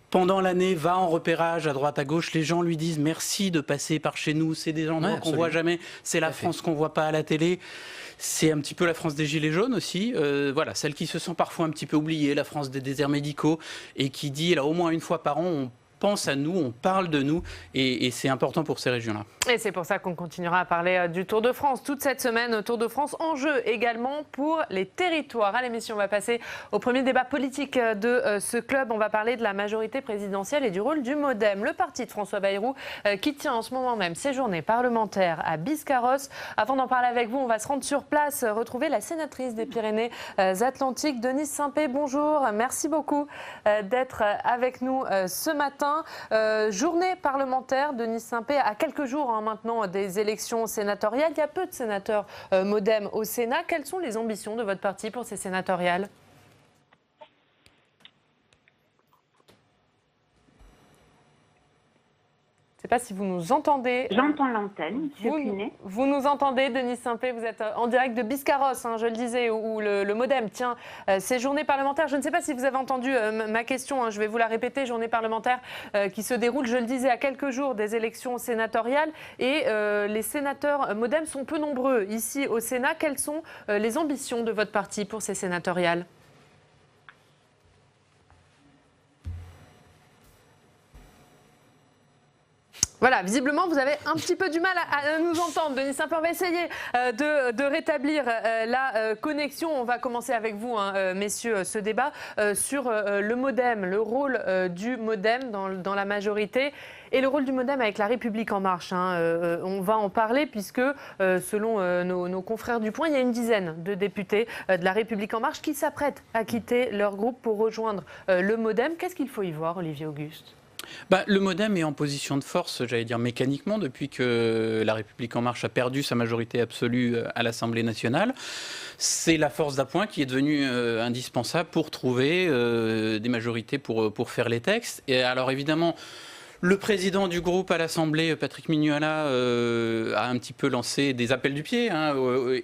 pendant l'année, va en repérage à droite, à gauche. Les gens lui disent merci de passer par chez nous. C'est des endroits qu'on voit jamais. C'est la France qu'on voit pas à la télé. C'est un petit peu la France des Gilets jaunes aussi. Voilà, celle qui se sent parfois un petit peu oubliée, la France des déserts médicaux, et qui dit, là, au moins une fois par an, on pense à nous, on parle de nous, et c'est important pour ces régions-là. Et c'est pour ça qu'on continuera à parler du Tour de France toute cette semaine. Tour de France en jeu également pour les territoires. À l'émission, on va passer au premier débat politique de ce club. On va parler de la majorité présidentielle et du rôle du MoDem, le parti de François Bayrou, qui tient en ce moment même ses journées parlementaires à Biscarrosse. Avant d'en parler avec vous, on va se rendre sur place, retrouver la sénatrice des Pyrénées-Atlantiques, Denise Saint-Pé. Bonjour, merci beaucoup d'être avec nous ce matin. Journée parlementaire, Denise Saint-Pé, à quelques jours maintenant des élections sénatoriales. Il y a peu de sénateurs MoDem au Sénat. Quelles sont les ambitions de votre parti pour ces sénatoriales ? Je ne sais pas si vous nous entendez. J'entends l'antenne, vous nous entendez, Denise Saint-Pé, vous êtes en direct de Biscarrosse, je le disais, où le MoDem tient ses journées parlementaires. Je ne sais pas si vous avez entendu ma question, je vais vous la répéter, journée parlementaire qui se déroule, je le disais, à quelques jours des élections sénatoriales. Et les sénateurs MoDem sont peu nombreux ici au Sénat. Quelles sont les ambitions de votre parti pour ces sénatoriales ? Voilà, visiblement, vous avez un petit peu du mal à nous entendre. Denise Saint-Pé, on va essayer de rétablir la connexion. On va commencer avec vous, messieurs, ce débat sur le MoDem, le rôle du MoDem dans la majorité et le rôle du MoDem avec La République En Marche. On va en parler puisque, selon nos confrères du Point, il y a une dizaine de députés de La République En Marche qui s'apprêtent à quitter leur groupe pour rejoindre le MoDem. Qu'est-ce qu'il faut y voir, Olivier Auguste ? Le MoDem est en position de force, j'allais dire mécaniquement, depuis que La République En Marche a perdu sa majorité absolue à l'Assemblée nationale. C'est la force d'appoint qui est devenue indispensable pour trouver des majorités pour faire les textes. Et alors évidemment, le président du groupe à l'Assemblée, Patrick Mignola, a un petit peu lancé des appels du pied,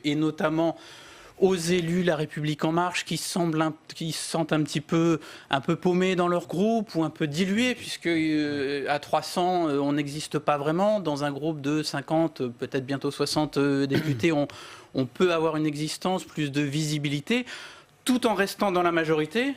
et notamment aux élus La République En Marche qui se sentent un peu paumés dans leur groupe ou un peu dilués, puisque à 300, on n'existe pas vraiment. Dans un groupe de 50, peut-être bientôt 60 députés, on peut avoir une existence, plus de visibilité, tout en restant dans la majorité,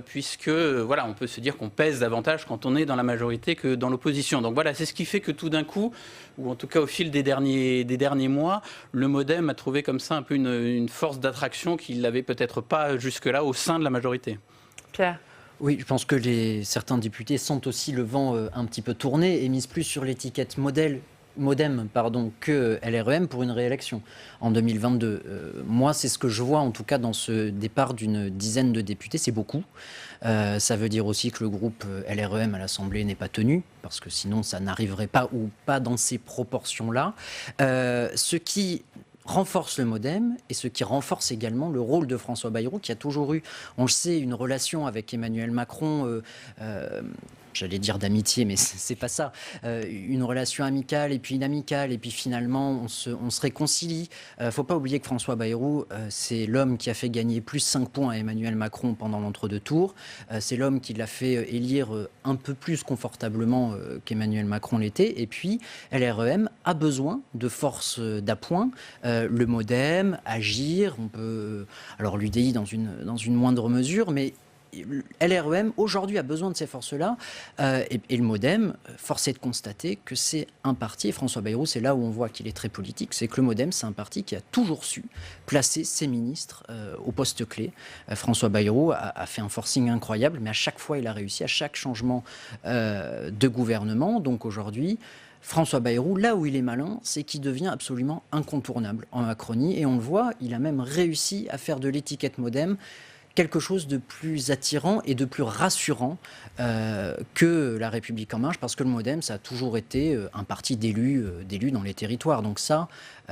puisque voilà, on peut se dire qu'on pèse davantage quand on est dans la majorité que dans l'opposition. Donc voilà, c'est ce qui fait que tout d'un coup, ou en tout cas au fil des derniers mois, le MoDem a trouvé comme ça un peu une force d'attraction qu'il n'avait peut-être pas jusque-là au sein de la majorité. Pierre ? Oui, je pense que certains députés sentent aussi le vent un petit peu tourner et misent plus sur l'étiquette MoDem que LREM pour une réélection en 2022. Moi, c'est ce que je vois en tout cas dans ce départ d'une dizaine de députés, c'est beaucoup. Ça veut dire aussi que le groupe LREM à l'Assemblée n'est pas tenu, parce que sinon ça n'arriverait pas ou pas dans ces proportions-là. Ce qui renforce le MoDem et ce qui renforce également le rôle de François Bayrou, qui a toujours eu, on le sait, une relation avec Emmanuel Macron, j'allais dire d'amitié, mais c'est pas ça. Une relation amicale et puis inamicale, et puis finalement on se réconcilie. Faut pas oublier que François Bayrou, c'est l'homme qui a fait gagner plus 5 points à Emmanuel Macron pendant l'entre-deux tours. C'est l'homme qui l'a fait élire un peu plus confortablement qu'Emmanuel Macron l'était. Et puis LREM a besoin de forces d'appoint. Le MoDem, Agir, on peut, alors l'UDI dans une moindre mesure, mais LREM aujourd'hui a besoin de ces forces-là et le MoDem, force est de constater que c'est un parti, et François Bayrou, c'est là où on voit qu'il est très politique, c'est que le MoDem, c'est un parti qui a toujours su placer ses ministres au poste clé. François Bayrou a fait un forcing incroyable, mais à chaque fois il a réussi, à chaque changement de gouvernement. Donc aujourd'hui, François Bayrou, là où il est malin, c'est qu'il devient absolument incontournable en Macronie, et on le voit, il a même réussi à faire de l'étiquette MoDem quelque chose de plus attirant et de plus rassurant que La République En Marche, parce que le MoDem, ça a toujours été un parti d'élus dans les territoires. Donc ça,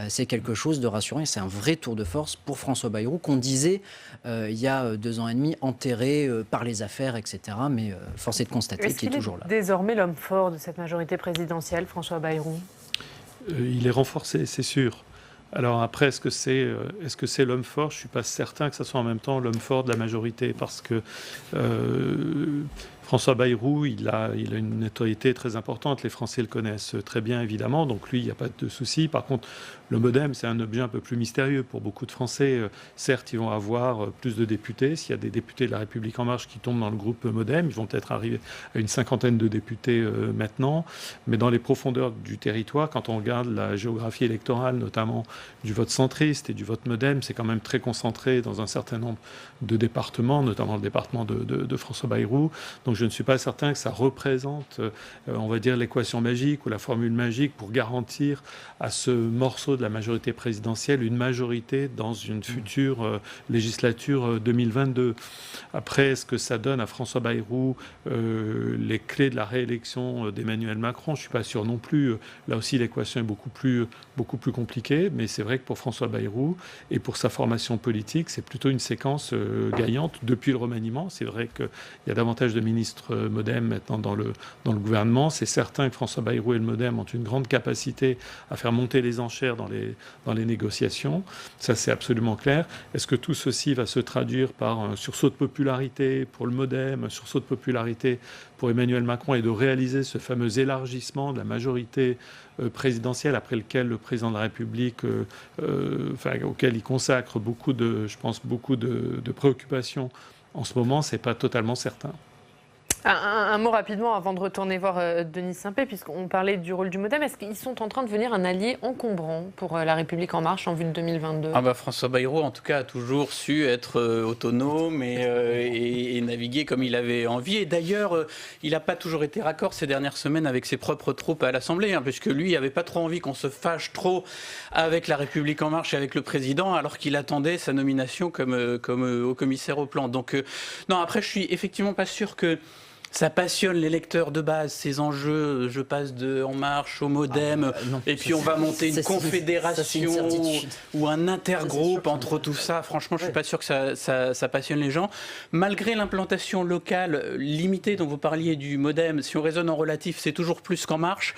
c'est quelque chose de rassurant et c'est un vrai tour de force pour François Bayrou, qu'on disait il y a 2 ans et demi, enterré par les affaires, etc. Mais force est de constater qu'il est toujours là. Désormais l'homme fort de cette majorité présidentielle, François Bayrou. Il est renforcé, c'est sûr. Alors après, est-ce que c'est l'homme fort ? Je ne suis pas certain que ce soit en même temps l'homme fort de la majorité, parce que François Bayrou, il a une notoriété très importante. Les Français le connaissent très bien, évidemment. Donc lui, il n'y a pas de souci. Par contre, le MoDem, c'est un objet un peu plus mystérieux pour beaucoup de Français. Certes, ils vont avoir plus de députés. S'il y a des députés de La République En Marche qui tombent dans le groupe MoDem, ils vont peut-être arriver à une 50aine de députés maintenant. Mais dans les profondeurs du territoire, quand on regarde la géographie électorale, notamment du vote centriste et du vote MoDem, c'est quand même très concentré dans un certain nombre de départements, notamment le département de François Bayrou. Donc je ne suis pas certain que ça représente, on va dire, l'équation magique ou la formule magique pour garantir à ce morceau de la majorité présidentielle une majorité dans une future législature 2022. Après, est-ce que ça donne à François Bayrou les clés de la réélection d'Emmanuel Macron ? Je ne suis pas sûr non plus. Là aussi, l'équation est beaucoup plus compliquée, mais c'est vrai que pour François Bayrou et pour sa formation politique, c'est plutôt une séquence gagnante depuis le remaniement. C'est vrai qu'il y a davantage de ministres MoDem maintenant dans le gouvernement. C'est certain que François Bayrou et le MoDem ont une grande capacité à faire monter les enchères dans les négociations. Ça, c'est absolument clair. Est-ce que tout ceci va se traduire par un sursaut de popularité pour le MoDem, un sursaut de popularité pour Emmanuel Macron, et de réaliser ce fameux élargissement de la majorité présidentielle après lequel le président de la République, auquel il consacre beaucoup de préoccupations en ce moment, c'est pas totalement certain. Un mot rapidement avant de retourner voir Denis Saint-Pé, puisqu'on parlait du rôle du MoDem. Est-ce qu'ils sont en train de devenir un allié encombrant pour La République En Marche en vue de 2022 ? François Bayrou, en tout cas, a toujours su être autonome et naviguer comme il avait envie. Et d'ailleurs, il n'a pas toujours été raccord ces dernières semaines avec ses propres troupes à l'Assemblée, puisque lui, il n'avait pas trop envie qu'on se fâche trop avec La République En Marche et avec le président, alors qu'il attendait sa nomination comme haut commissaire au plan. Donc, non, après, je suis effectivement pas sûr que ça passionne les lecteurs de base, ces enjeux. Je passe de En Marche au MoDem, et puis on va monter une confédération ou un intergroupe entre tout ça. Franchement, je ne suis pas sûr que ça passionne les gens. Malgré l'implantation locale limitée dont vous parliez du MoDem, si on raisonne en relatif, c'est toujours plus qu'En Marche.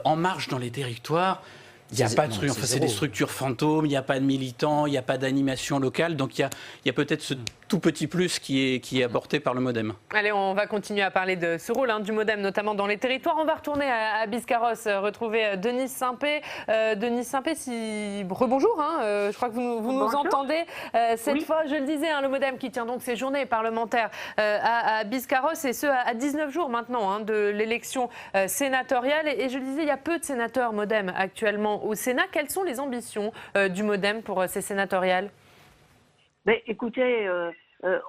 En Marche dans les territoires, il n'y a pas de truc, c'est des structures fantômes, il n'y a pas de militants, il n'y a pas d'animation locale, donc il y a peut-être ce tout petit plus qui est apporté par le MoDem. Allez, on va continuer à parler de ce rôle du MoDem, notamment dans les territoires. On va retourner à Biscarrosse, retrouver Denis Saint-Pé. Denis Saint-Pé, rebonjour, je crois que vous nous entendez. Cette fois, je le disais, le MoDem qui tient donc ses journées parlementaires à Biscarrosse, et ce à 19 jours maintenant de l'élection sénatoriale. Et je le disais, il y a peu de sénateurs MoDem actuellement au Sénat. Quelles sont les ambitions du MoDem pour ces sénatoriales ? Écoutez,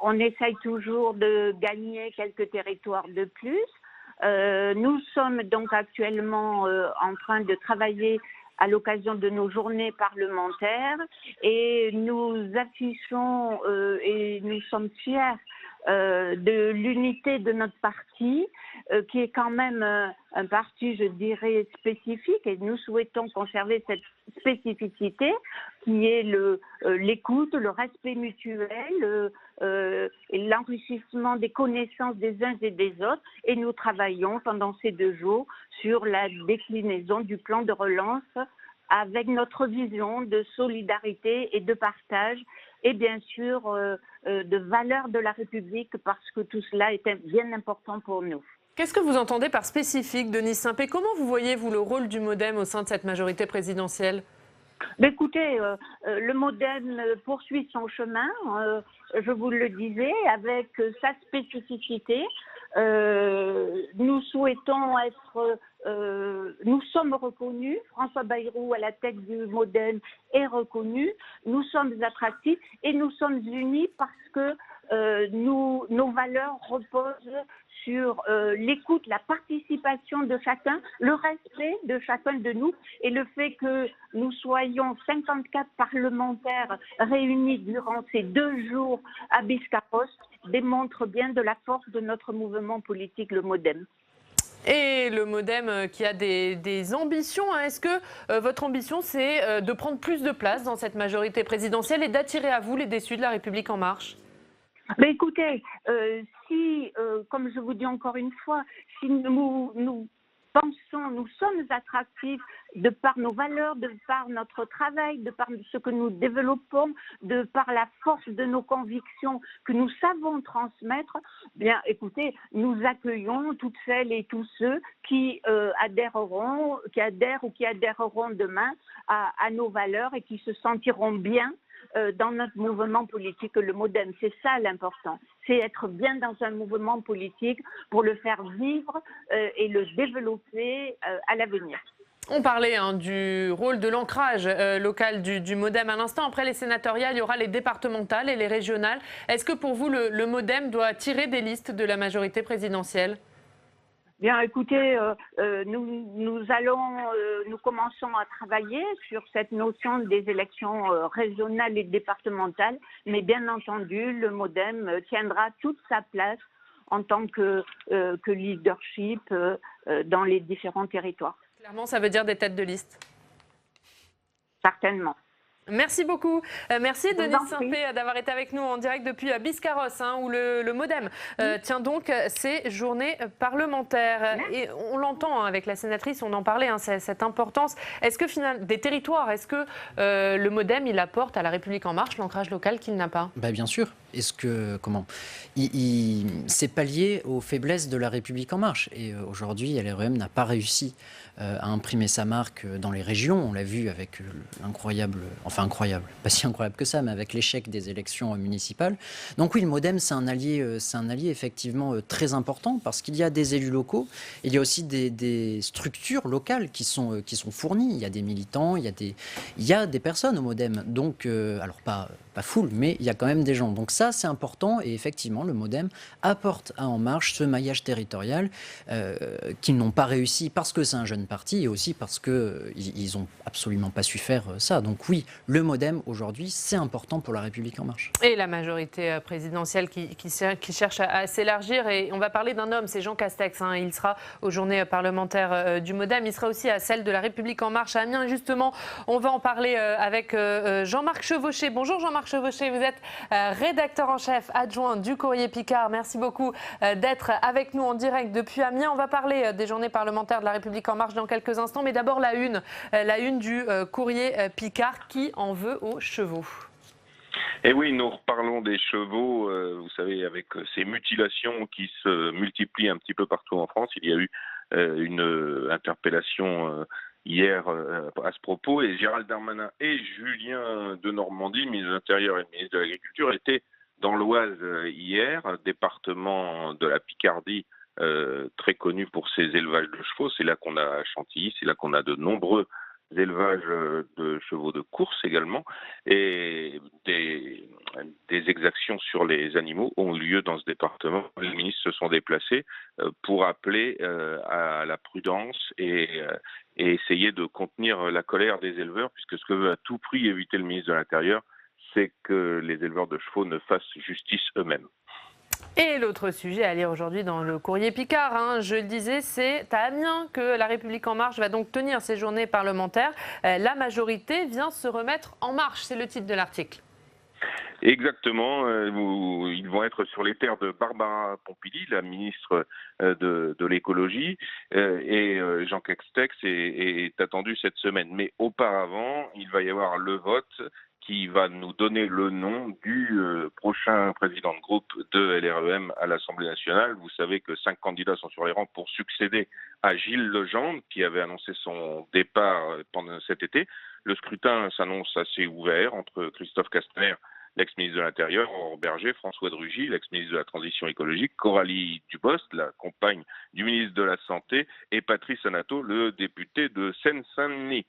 on essaye toujours de gagner quelques territoires de plus. Nous sommes donc actuellement en train de travailler à l'occasion de nos journées parlementaires, et nous affichons et nous sommes fiers de l'unité de notre parti, qui est quand même un parti, je dirais, spécifique, et nous souhaitons conserver cette spécificité qui est l'écoute, le respect mutuel et l'enrichissement des connaissances des uns et des autres. Et nous travaillons pendant ces 2 jours sur la déclinaison du plan de relance avec notre vision de solidarité et de partage et bien sûr de valeurs de la République, parce que tout cela est bien important pour nous. Qu'est-ce que vous entendez par spécifique, Denise Saint-Pé? Comment vous voyez-vous le rôle du MoDem au sein de cette majorité présidentielle? Écoutez, le MoDem poursuit son chemin, je vous le disais, avec sa spécificité. Nous souhaitons nous sommes reconnus, François Bayrou à la tête du MoDem est reconnu, nous sommes attractifs et nous sommes unis parce que nos valeurs reposent sur l'écoute, la participation de chacun, le respect de chacun de nous et le fait que nous soyons 54 parlementaires réunis durant ces 2 jours à Biscarrosse démontre bien de la force de notre mouvement politique, le MoDem. Et le MoDem qui a des ambitions, hein. Est-ce que votre ambition, c'est de prendre plus de place dans cette majorité présidentielle et d'attirer à vous les déçus de La République En Marche? Écoutez, comme je vous dis encore une fois, si nous pensons, nous sommes attractifs de par nos valeurs, de par notre travail, de par ce que nous développons, de par la force de nos convictions que nous savons transmettre, bien écoutez, nous accueillons toutes celles et tous ceux qui adhèrent ou qui adhéreront demain à nos valeurs et qui se sentiront bien dans notre mouvement politique, le MoDem. C'est ça l'important, c'est être bien dans un mouvement politique pour le faire vivre et le développer à l'avenir. On parlait du rôle de l'ancrage local du MoDem à l'instant. Après les sénatoriales, il y aura les départementales et les régionales. Est-ce que pour vous, le MoDem doit tirer des listes de la majorité présidentielle? Bien, écoutez, nous commençons à travailler sur cette notion des élections régionales et départementales, mais bien entendu, le MoDem tiendra toute sa place en tant que leadership dans les différents territoires. Clairement, ça veut dire des têtes de liste. Certainement. Merci beaucoup. Merci Denise Saint-Pé d'avoir été avec nous en direct depuis Biscarrosse, où le MoDem tient donc ses journées parlementaires. Et on l'entend avec la sénatrice, on en parlait, cette importance. Est-ce que finalement, des territoires, est-ce que le MoDem, il apporte à La République En Marche l'ancrage local qu'il n'a pas? Bien sûr. Est-ce que, c'est pallié aux faiblesses de La République En Marche. Et aujourd'hui, LREM n'a pas réussi à imprimer sa marque dans les régions. On l'a vu avec l'incroyable, pas si incroyable que ça, mais avec l'échec des élections municipales. Donc oui, le MoDem, c'est un allié effectivement très important parce qu'il y a des élus locaux, il y a aussi des structures locales qui sont fournies. Il y a des militants, il y a des personnes au MoDem. Donc, alors pas full, mais il y a quand même des gens. Donc ça, c'est important. Et effectivement, le MoDem apporte à En Marche ce maillage territorial qu'ils n'ont pas réussi parce que c'est un jeune parti et aussi parce qu'ils n'ont absolument pas su faire ça. Donc oui, le MoDem, aujourd'hui, c'est important pour La République En Marche. Et la majorité présidentielle qui cherche à s'élargir. Et on va parler d'un homme, c'est Jean Castex. Il sera aux journées parlementaires du MoDem. Il sera aussi à celle de La République En Marche à Amiens. Justement, on va en parler avec Jean-Marc Chevauché. Bonjour Jean-Marc Chevauché, vous êtes rédacteur en chef adjoint du Courrier Picard. Merci beaucoup d'être avec nous en direct depuis Amiens. On va parler des journées parlementaires de La République En Marche dans quelques instants. Mais d'abord la une du Courrier Picard qui en veut aux chevaux. Et oui, nous reparlons des chevaux, vous savez, avec ces mutilations qui se multiplient un petit peu partout en France. Il y a eu une interpellation hier à ce propos, et Gérald Darmanin et Julien Denormandie, ministre de l'Intérieur et ministre de l'Agriculture, étaient dans l'Oise hier, département de la Picardie, très connu pour ses élevages de chevaux. C'est là qu'on a Chantilly, c'est là qu'on a de nombreux élevages de chevaux de course également, et des exactions sur les animaux ont eu lieu dans ce département. Les ministres se sont déplacés pour appeler à la prudence et essayer de contenir la colère des éleveurs, puisque ce que veut à tout prix éviter le ministre de l'Intérieur, c'est que les éleveurs de chevaux ne fassent justice eux-mêmes. Et l'autre sujet à lire aujourd'hui dans le Courrier Picard, je le disais, c'est à Amiens que La République En Marche va donc tenir ses journées parlementaires. La majorité vient se remettre en marche, c'est le titre de l'article. Exactement, ils vont être sur les terres de Barbara Pompili, la ministre de l'écologie, et Jean Castex est attendu cette semaine. Mais auparavant, il va y avoir le vote qui va nous donner le nom du prochain président de groupe de LREM à l'Assemblée nationale. Vous savez que 5 candidats sont sur les rangs pour succéder à Gilles Legendre, qui avait annoncé son départ pendant cet été. Le scrutin s'annonce assez ouvert entre Christophe Castaner, l'ex-ministre de l'Intérieur, Aurore Berger, François de Rugy, l'ex-ministre de la Transition écologique, Coralie Dubost, la compagne du ministre de la Santé, et Patrice Anato, le député de Seine-Saint-Denis.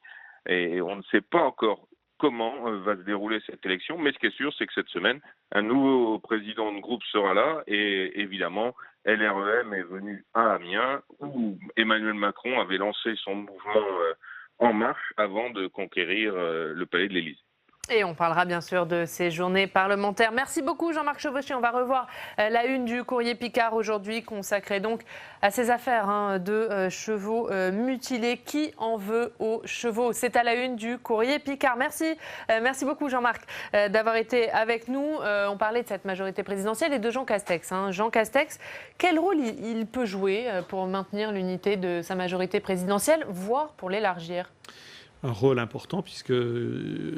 Et on ne sait pas encore comment va se dérouler cette élection, mais ce qui est sûr, c'est que cette semaine, un nouveau président de groupe sera là, et évidemment, LREM est venu à Amiens, où Emmanuel Macron avait lancé son mouvement En Marche avant de conquérir le palais de l'Élysée. Et on parlera bien sûr de ces journées parlementaires. Merci beaucoup Jean-Marc Chevauché. On va revoir la une du Courrier Picard aujourd'hui, consacrée donc à ces affaires de chevaux mutilés. Qui en veut aux chevaux? C'est à la une du Courrier Picard. Merci, merci beaucoup Jean-Marc d'avoir été avec nous. On parlait de cette majorité présidentielle et de Jean Castex. Jean Castex, quel rôle il peut jouer pour maintenir l'unité de sa majorité présidentielle, voire pour l'élargir? Un rôle important, puisque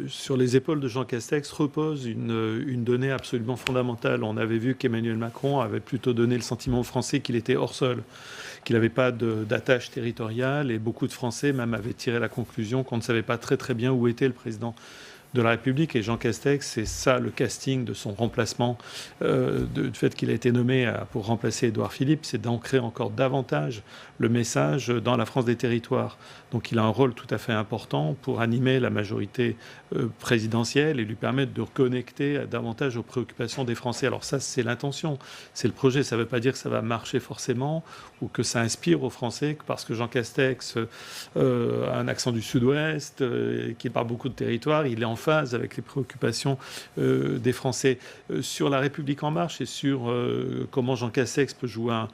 sur les épaules de Jean Castex repose une donnée absolument fondamentale. On avait vu qu'Emmanuel Macron avait plutôt donné le sentiment aux Français qu'il était hors sol, qu'il n'avait pas d'attache territoriale, et beaucoup de Français même avaient tiré la conclusion qu'on ne savait pas très bien où était le président de la République. Et Jean Castex, c'est ça le casting de son remplacement, du fait qu'il a été nommé pour remplacer Édouard Philippe, c'est d'ancrer encore davantage le message dans la France des territoires. Donc il a un rôle tout à fait important pour animer la majorité présidentielle et lui permettre de reconnecter davantage aux préoccupations des Français. Alors ça, c'est l'intention, c'est le projet. Ça ne veut pas dire que ça va marcher forcément ou que ça inspire aux Français parce que Jean Castex a un accent du sud-ouest, qu'il parle beaucoup de territoires, il est en phase avec les préoccupations des Français. Sur La République En Marche et sur comment Jean Castex peut jouer un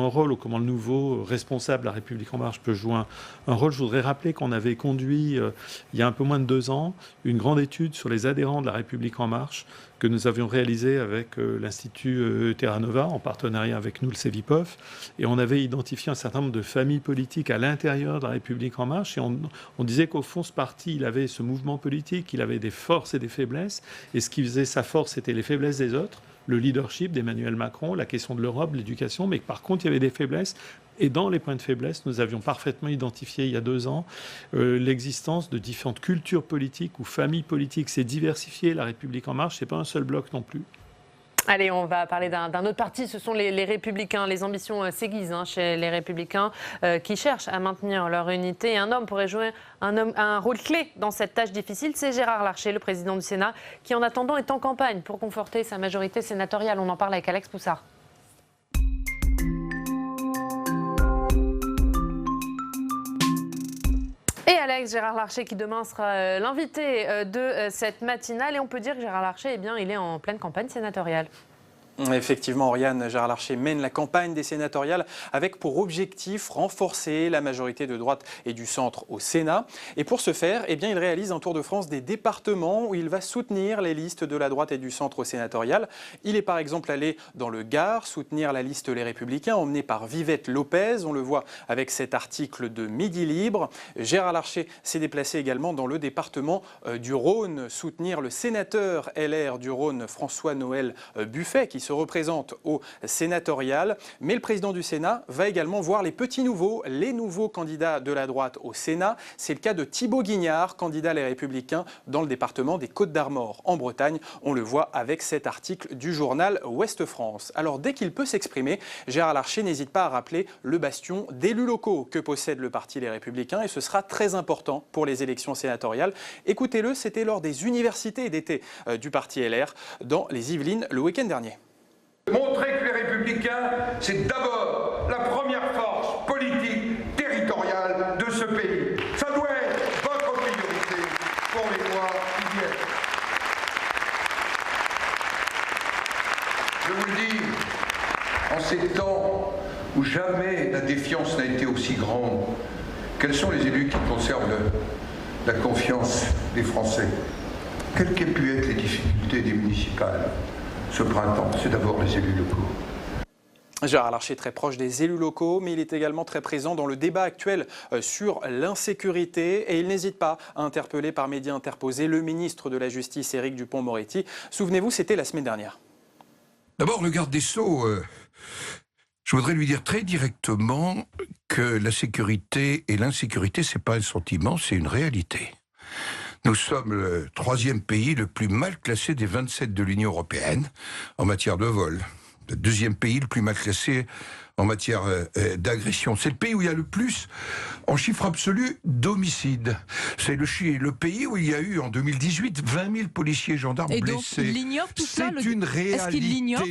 rôle, ou comment le nouveau responsable de La République En Marche peut jouer un rôle. Je voudrais rappeler qu'on avait conduit, il y a un peu moins de 2 ans, une grande étude sur les adhérents de La République En Marche que nous avions réalisée avec l'Institut Terra Nova, en partenariat avec nous, le CEVIPOF, et on avait identifié un certain nombre de familles politiques à l'intérieur de La République En Marche, et on disait qu'au fond, ce parti, il avait ce mouvement politique, il avait des forces et des faiblesses, et ce qui faisait sa force, c'était les faiblesses des autres, le leadership d'Emmanuel Macron, la question de l'Europe, l'éducation, mais par contre, il y avait des faiblesses. Et dans les points de faiblesse, nous avions parfaitement identifié il y a 2 ans l'existence de différentes cultures politiques ou familles politiques. C'est diversifié, La République En Marche, c'est pas un seul bloc non plus. Allez, on va parler d'un autre parti, ce sont les Républicains. Les ambitions s'aiguisent chez les Républicains qui cherchent à maintenir leur unité. Un homme pourrait jouer un rôle clé dans cette tâche difficile, c'est Gérard Larcher, le président du Sénat, qui en attendant est en campagne pour conforter sa majorité sénatoriale. On en parle avec Alex Poussard. Et Alex, Gérard Larcher qui demain sera l'invité de cette matinale. Et on peut dire que Gérard Larcher, il est en pleine campagne sénatoriale. Effectivement, Oriane, Gérard Larcher mène la campagne des sénatoriales avec pour objectif renforcer la majorité de droite et du centre au Sénat. Et pour ce faire, il réalise un tour de France des départements où il va soutenir les listes de la droite et du centre au sénatorial. Il est par exemple allé dans le Gard soutenir la liste Les Républicains emmenée par Vivette Lopez. On le voit avec cet article de Midi Libre. Gérard Larcher s'est déplacé également dans le département du Rhône, soutenir le sénateur LR du Rhône, François-Noël Buffet, qui se représente au sénatorial. Mais le président du Sénat va également voir les petits nouveaux, les nouveaux candidats de la droite au Sénat. C'est le cas de Thibaut Guignard, candidat Les Républicains dans le département des Côtes-d'Armor en Bretagne. On le voit avec cet article du journal Ouest France. Alors dès qu'il peut s'exprimer, Gérard Larcher n'hésite pas à rappeler le bastion d'élus locaux que possède le parti Les Républicains, et ce sera très important pour les élections sénatoriales. Écoutez-le, c'était lors des universités d'été du parti LR dans les Yvelines le week-end dernier. Montrer que les Républicains, c'est d'abord la première force politique territoriale de ce pays. Ça doit être votre priorité pour les mois qui viennent. Je vous le dis, En ces temps où jamais la défiance n'a été aussi grande, quels sont les élus qui conservent la confiance des Français? Quelles qu'aient pu être les difficultés des municipales ce printemps? C'est d'abord les élus locaux. Gérard Larcher est très proche des élus locaux, mais il est également très présent dans le débat actuel sur l'insécurité et il n'hésite pas à interpeller par médias interposés le ministre de la Justice, Éric Dupond-Moretti. Souvenez-vous, c'était la semaine dernière. D'abord, le garde des Sceaux, je voudrais lui dire très directement que la sécurité et l'insécurité, ce n'est pas un sentiment, c'est une réalité. Nous sommes le 3e pays le plus mal classé des 27 de l'Union européenne en matière de vol. Le 2e pays le plus mal classé en matière d'agression. C'est le pays où il y a le plus, en chiffre absolu, d'homicides. C'est le pays où il y a eu, en 2018, 20 000 policiers et gendarmes blessés. Et donc, il ignore tout ça. C'est une réalité. Est-ce qu'il l'ignore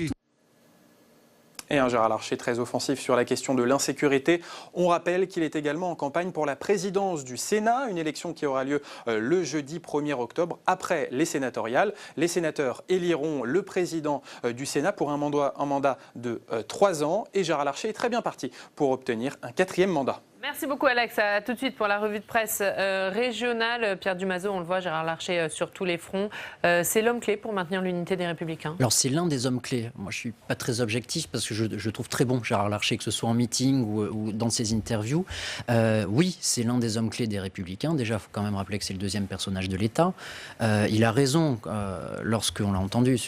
Et un Gérard Larcher très offensif sur la question de l'insécurité. On rappelle qu'il est également en campagne pour la présidence du Sénat, une élection qui aura lieu le jeudi 1er octobre, après les sénatoriales. Les sénateurs éliront le président du Sénat pour un mandat de 3 ans. Et Gérard Larcher est très bien parti pour obtenir un 4e mandat. Merci beaucoup Alex. À tout de suite pour la revue de presse régionale. Pierre Dumazeau, on le voit, Gérard Larcher sur tous les fronts. C'est l'homme clé pour maintenir l'unité des Républicains. Alors c'est l'un des hommes clés. Moi je ne suis pas très objectif parce que je trouve très bon Gérard Larcher, que ce soit en meeting ou dans ses interviews. Oui, c'est l'un des hommes clés des Républicains. Déjà, il faut quand même rappeler que c'est le 2e personnage de l'État. Il a raison lorsqu'on l'a entendu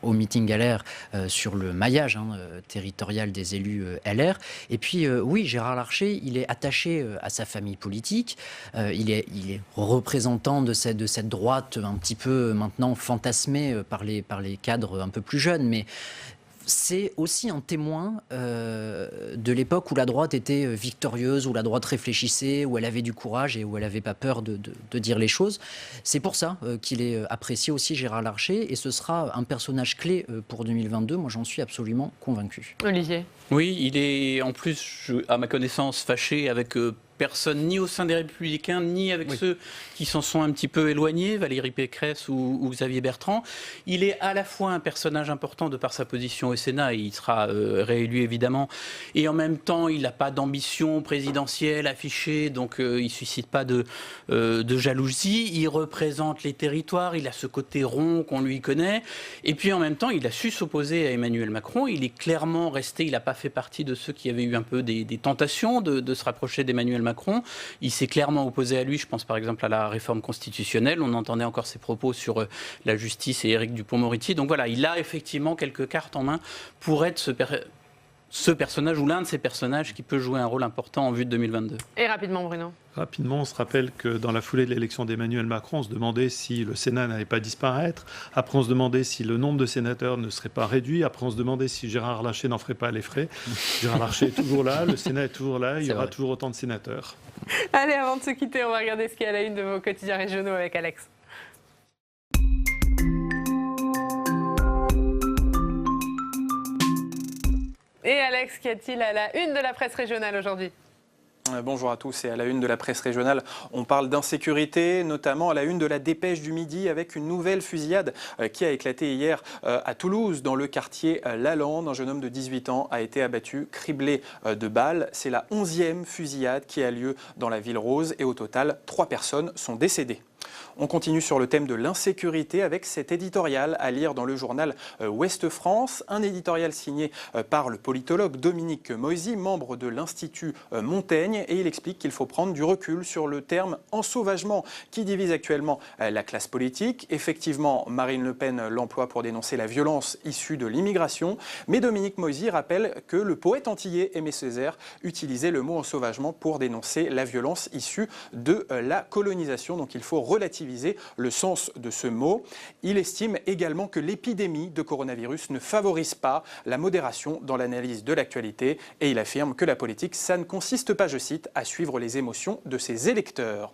au meeting LR sur le maillage territorial des élus LR. Et puis oui, Gérard Larcher, il est attaché à sa famille politique, il est représentant de cette droite un petit peu maintenant fantasmée par les cadres un peu plus jeunes, mais c'est aussi un témoin de l'époque où la droite était victorieuse, où la droite réfléchissait, où elle avait du courage et où elle n'avait pas peur de dire les choses. C'est pour ça qu'il est apprécié aussi, Gérard Larcher, et ce sera un personnage clé pour 2022. Moi, j'en suis absolument convaincu. Olivier. Oui, il est en plus, à ma connaissance, fâché avec personne, ni au sein des Républicains, ni avec ceux qui s'en sont un petit peu éloignés, Valérie Pécresse ou Xavier Bertrand. Il est à la fois un personnage important de par sa position au Sénat, et il sera réélu évidemment, et en même temps, il n'a pas d'ambition présidentielle affichée, donc il ne suscite pas de jalousie. Il représente les territoires, il a ce côté rond qu'on lui connaît, et puis en même temps, il a su s'opposer à Emmanuel Macron. Il est clairement resté, il n'a pas fait partie de ceux qui avaient eu un peu des tentations de se rapprocher d'Emmanuel Macron. Il s'est clairement opposé à lui, je pense par exemple à la réforme constitutionnelle. On entendait encore ses propos sur la justice et Éric Dupond-Moretti. Donc voilà, il a effectivement quelques cartes en main pour être ce personnage ou l'un de ces personnages qui peut jouer un rôle important en vue de 2022. Et rapidement, Bruno. Rapidement, on se rappelle que dans la foulée de l'élection d'Emmanuel Macron, on se demandait si le Sénat n'allait pas disparaître. Après, on se demandait si le nombre de sénateurs ne serait pas réduit. Après, on se demandait si Gérard Larcher n'en ferait pas les frais. Gérard Larcher est toujours là, le Sénat est toujours là, il y aura toujours autant de sénateurs. Allez, avant de se quitter, on va regarder ce qu'il y a à la une de vos quotidiens régionaux avec Alex. Et Alex, qu'y a-t-il à la une de la presse régionale aujourd'hui ? Bonjour à tous, et à la une de la presse régionale, on parle d'insécurité, notamment à la une de la Dépêche du Midi avec une nouvelle fusillade qui a éclaté hier à Toulouse, dans le quartier Lalande. Un jeune homme de 18 ans a été abattu, criblé de balles. C'est la 11e fusillade qui a lieu dans la ville rose et au total, 3 personnes sont décédées. On continue sur le thème de l'insécurité avec cet éditorial à lire dans le journal Ouest France, un éditorial signé par le politologue Dominique Moisy, membre de l'Institut Montaigne, et il explique qu'il faut prendre du recul sur le terme ensauvagement qui divise actuellement la classe politique. Effectivement, Marine Le Pen l'emploie pour dénoncer la violence issue de l'immigration, mais Dominique Moisy rappelle que le poète antillais Aimé Césaire utilisait le mot ensauvagement pour dénoncer la violence issue de la colonisation. Donc il faut relativiser le sens de ce mot. Il estime également que l'épidémie de coronavirus ne favorise pas la modération dans l'analyse de l'actualité et il affirme que la politique, ça ne consiste pas, je cite, à suivre les émotions de ses électeurs.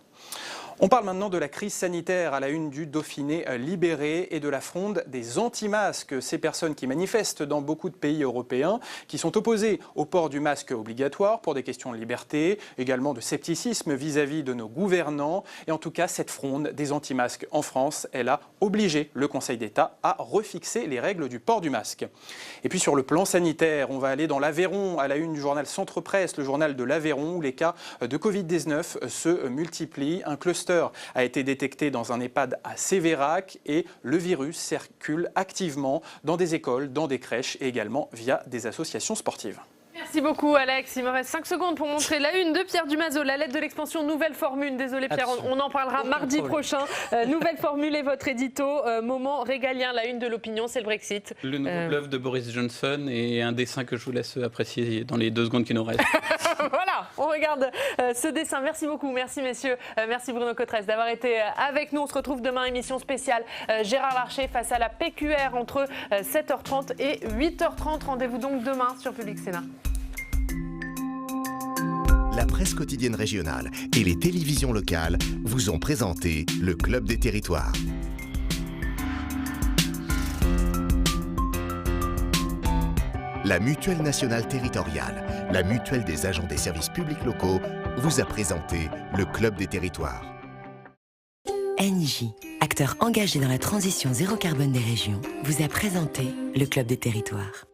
On parle maintenant de la crise sanitaire à la une du Dauphiné libéré et de la fronde des anti-masques. Ces personnes qui manifestent dans beaucoup de pays européens, qui sont opposées au port du masque obligatoire pour des questions de liberté, également de scepticisme vis-à-vis de nos gouvernants. Et en tout cas, cette fronde des anti-masques en France, elle a obligé le Conseil d'État à refixer les règles du port du masque. Et puis sur le plan sanitaire, on va aller dans l'Aveyron, à la une du journal Centre Presse, le journal de l'Aveyron, où les cas de Covid-19 se multiplient. Un cluster a été détecté dans un EHPAD à Sévérac et le virus circule activement dans des écoles, dans des crèches et également via des associations sportives. Merci beaucoup Alex, il me reste 5 secondes pour montrer la une de Pierre Dumazeau, la lettre de l'expansion nouvelle formule. Désolé Pierre, on en parlera mardi prochain. Nouvelle formule et votre édito, moment régalien, la une de l'opinion, c'est le Brexit. Le nouveau bluff de Boris Johnson et un dessin que je vous laisse apprécier dans les 2 secondes qui nous restent. Voilà, on regarde ce dessin. Merci beaucoup, merci messieurs, merci Bruno Cotresse d'avoir été avec nous. On se retrouve demain, émission spéciale Gérard Larcher face à la PQR entre 7h30 et 8h30. Rendez-vous donc demain sur Public Sénat. La presse quotidienne régionale et les télévisions locales vous ont présenté le Club des Territoires. La Mutuelle nationale territoriale, la mutuelle des agents des services publics locaux, vous a présenté le Club des Territoires. ENGIE, acteur engagé dans la transition zéro carbone des régions, vous a présenté le Club des Territoires.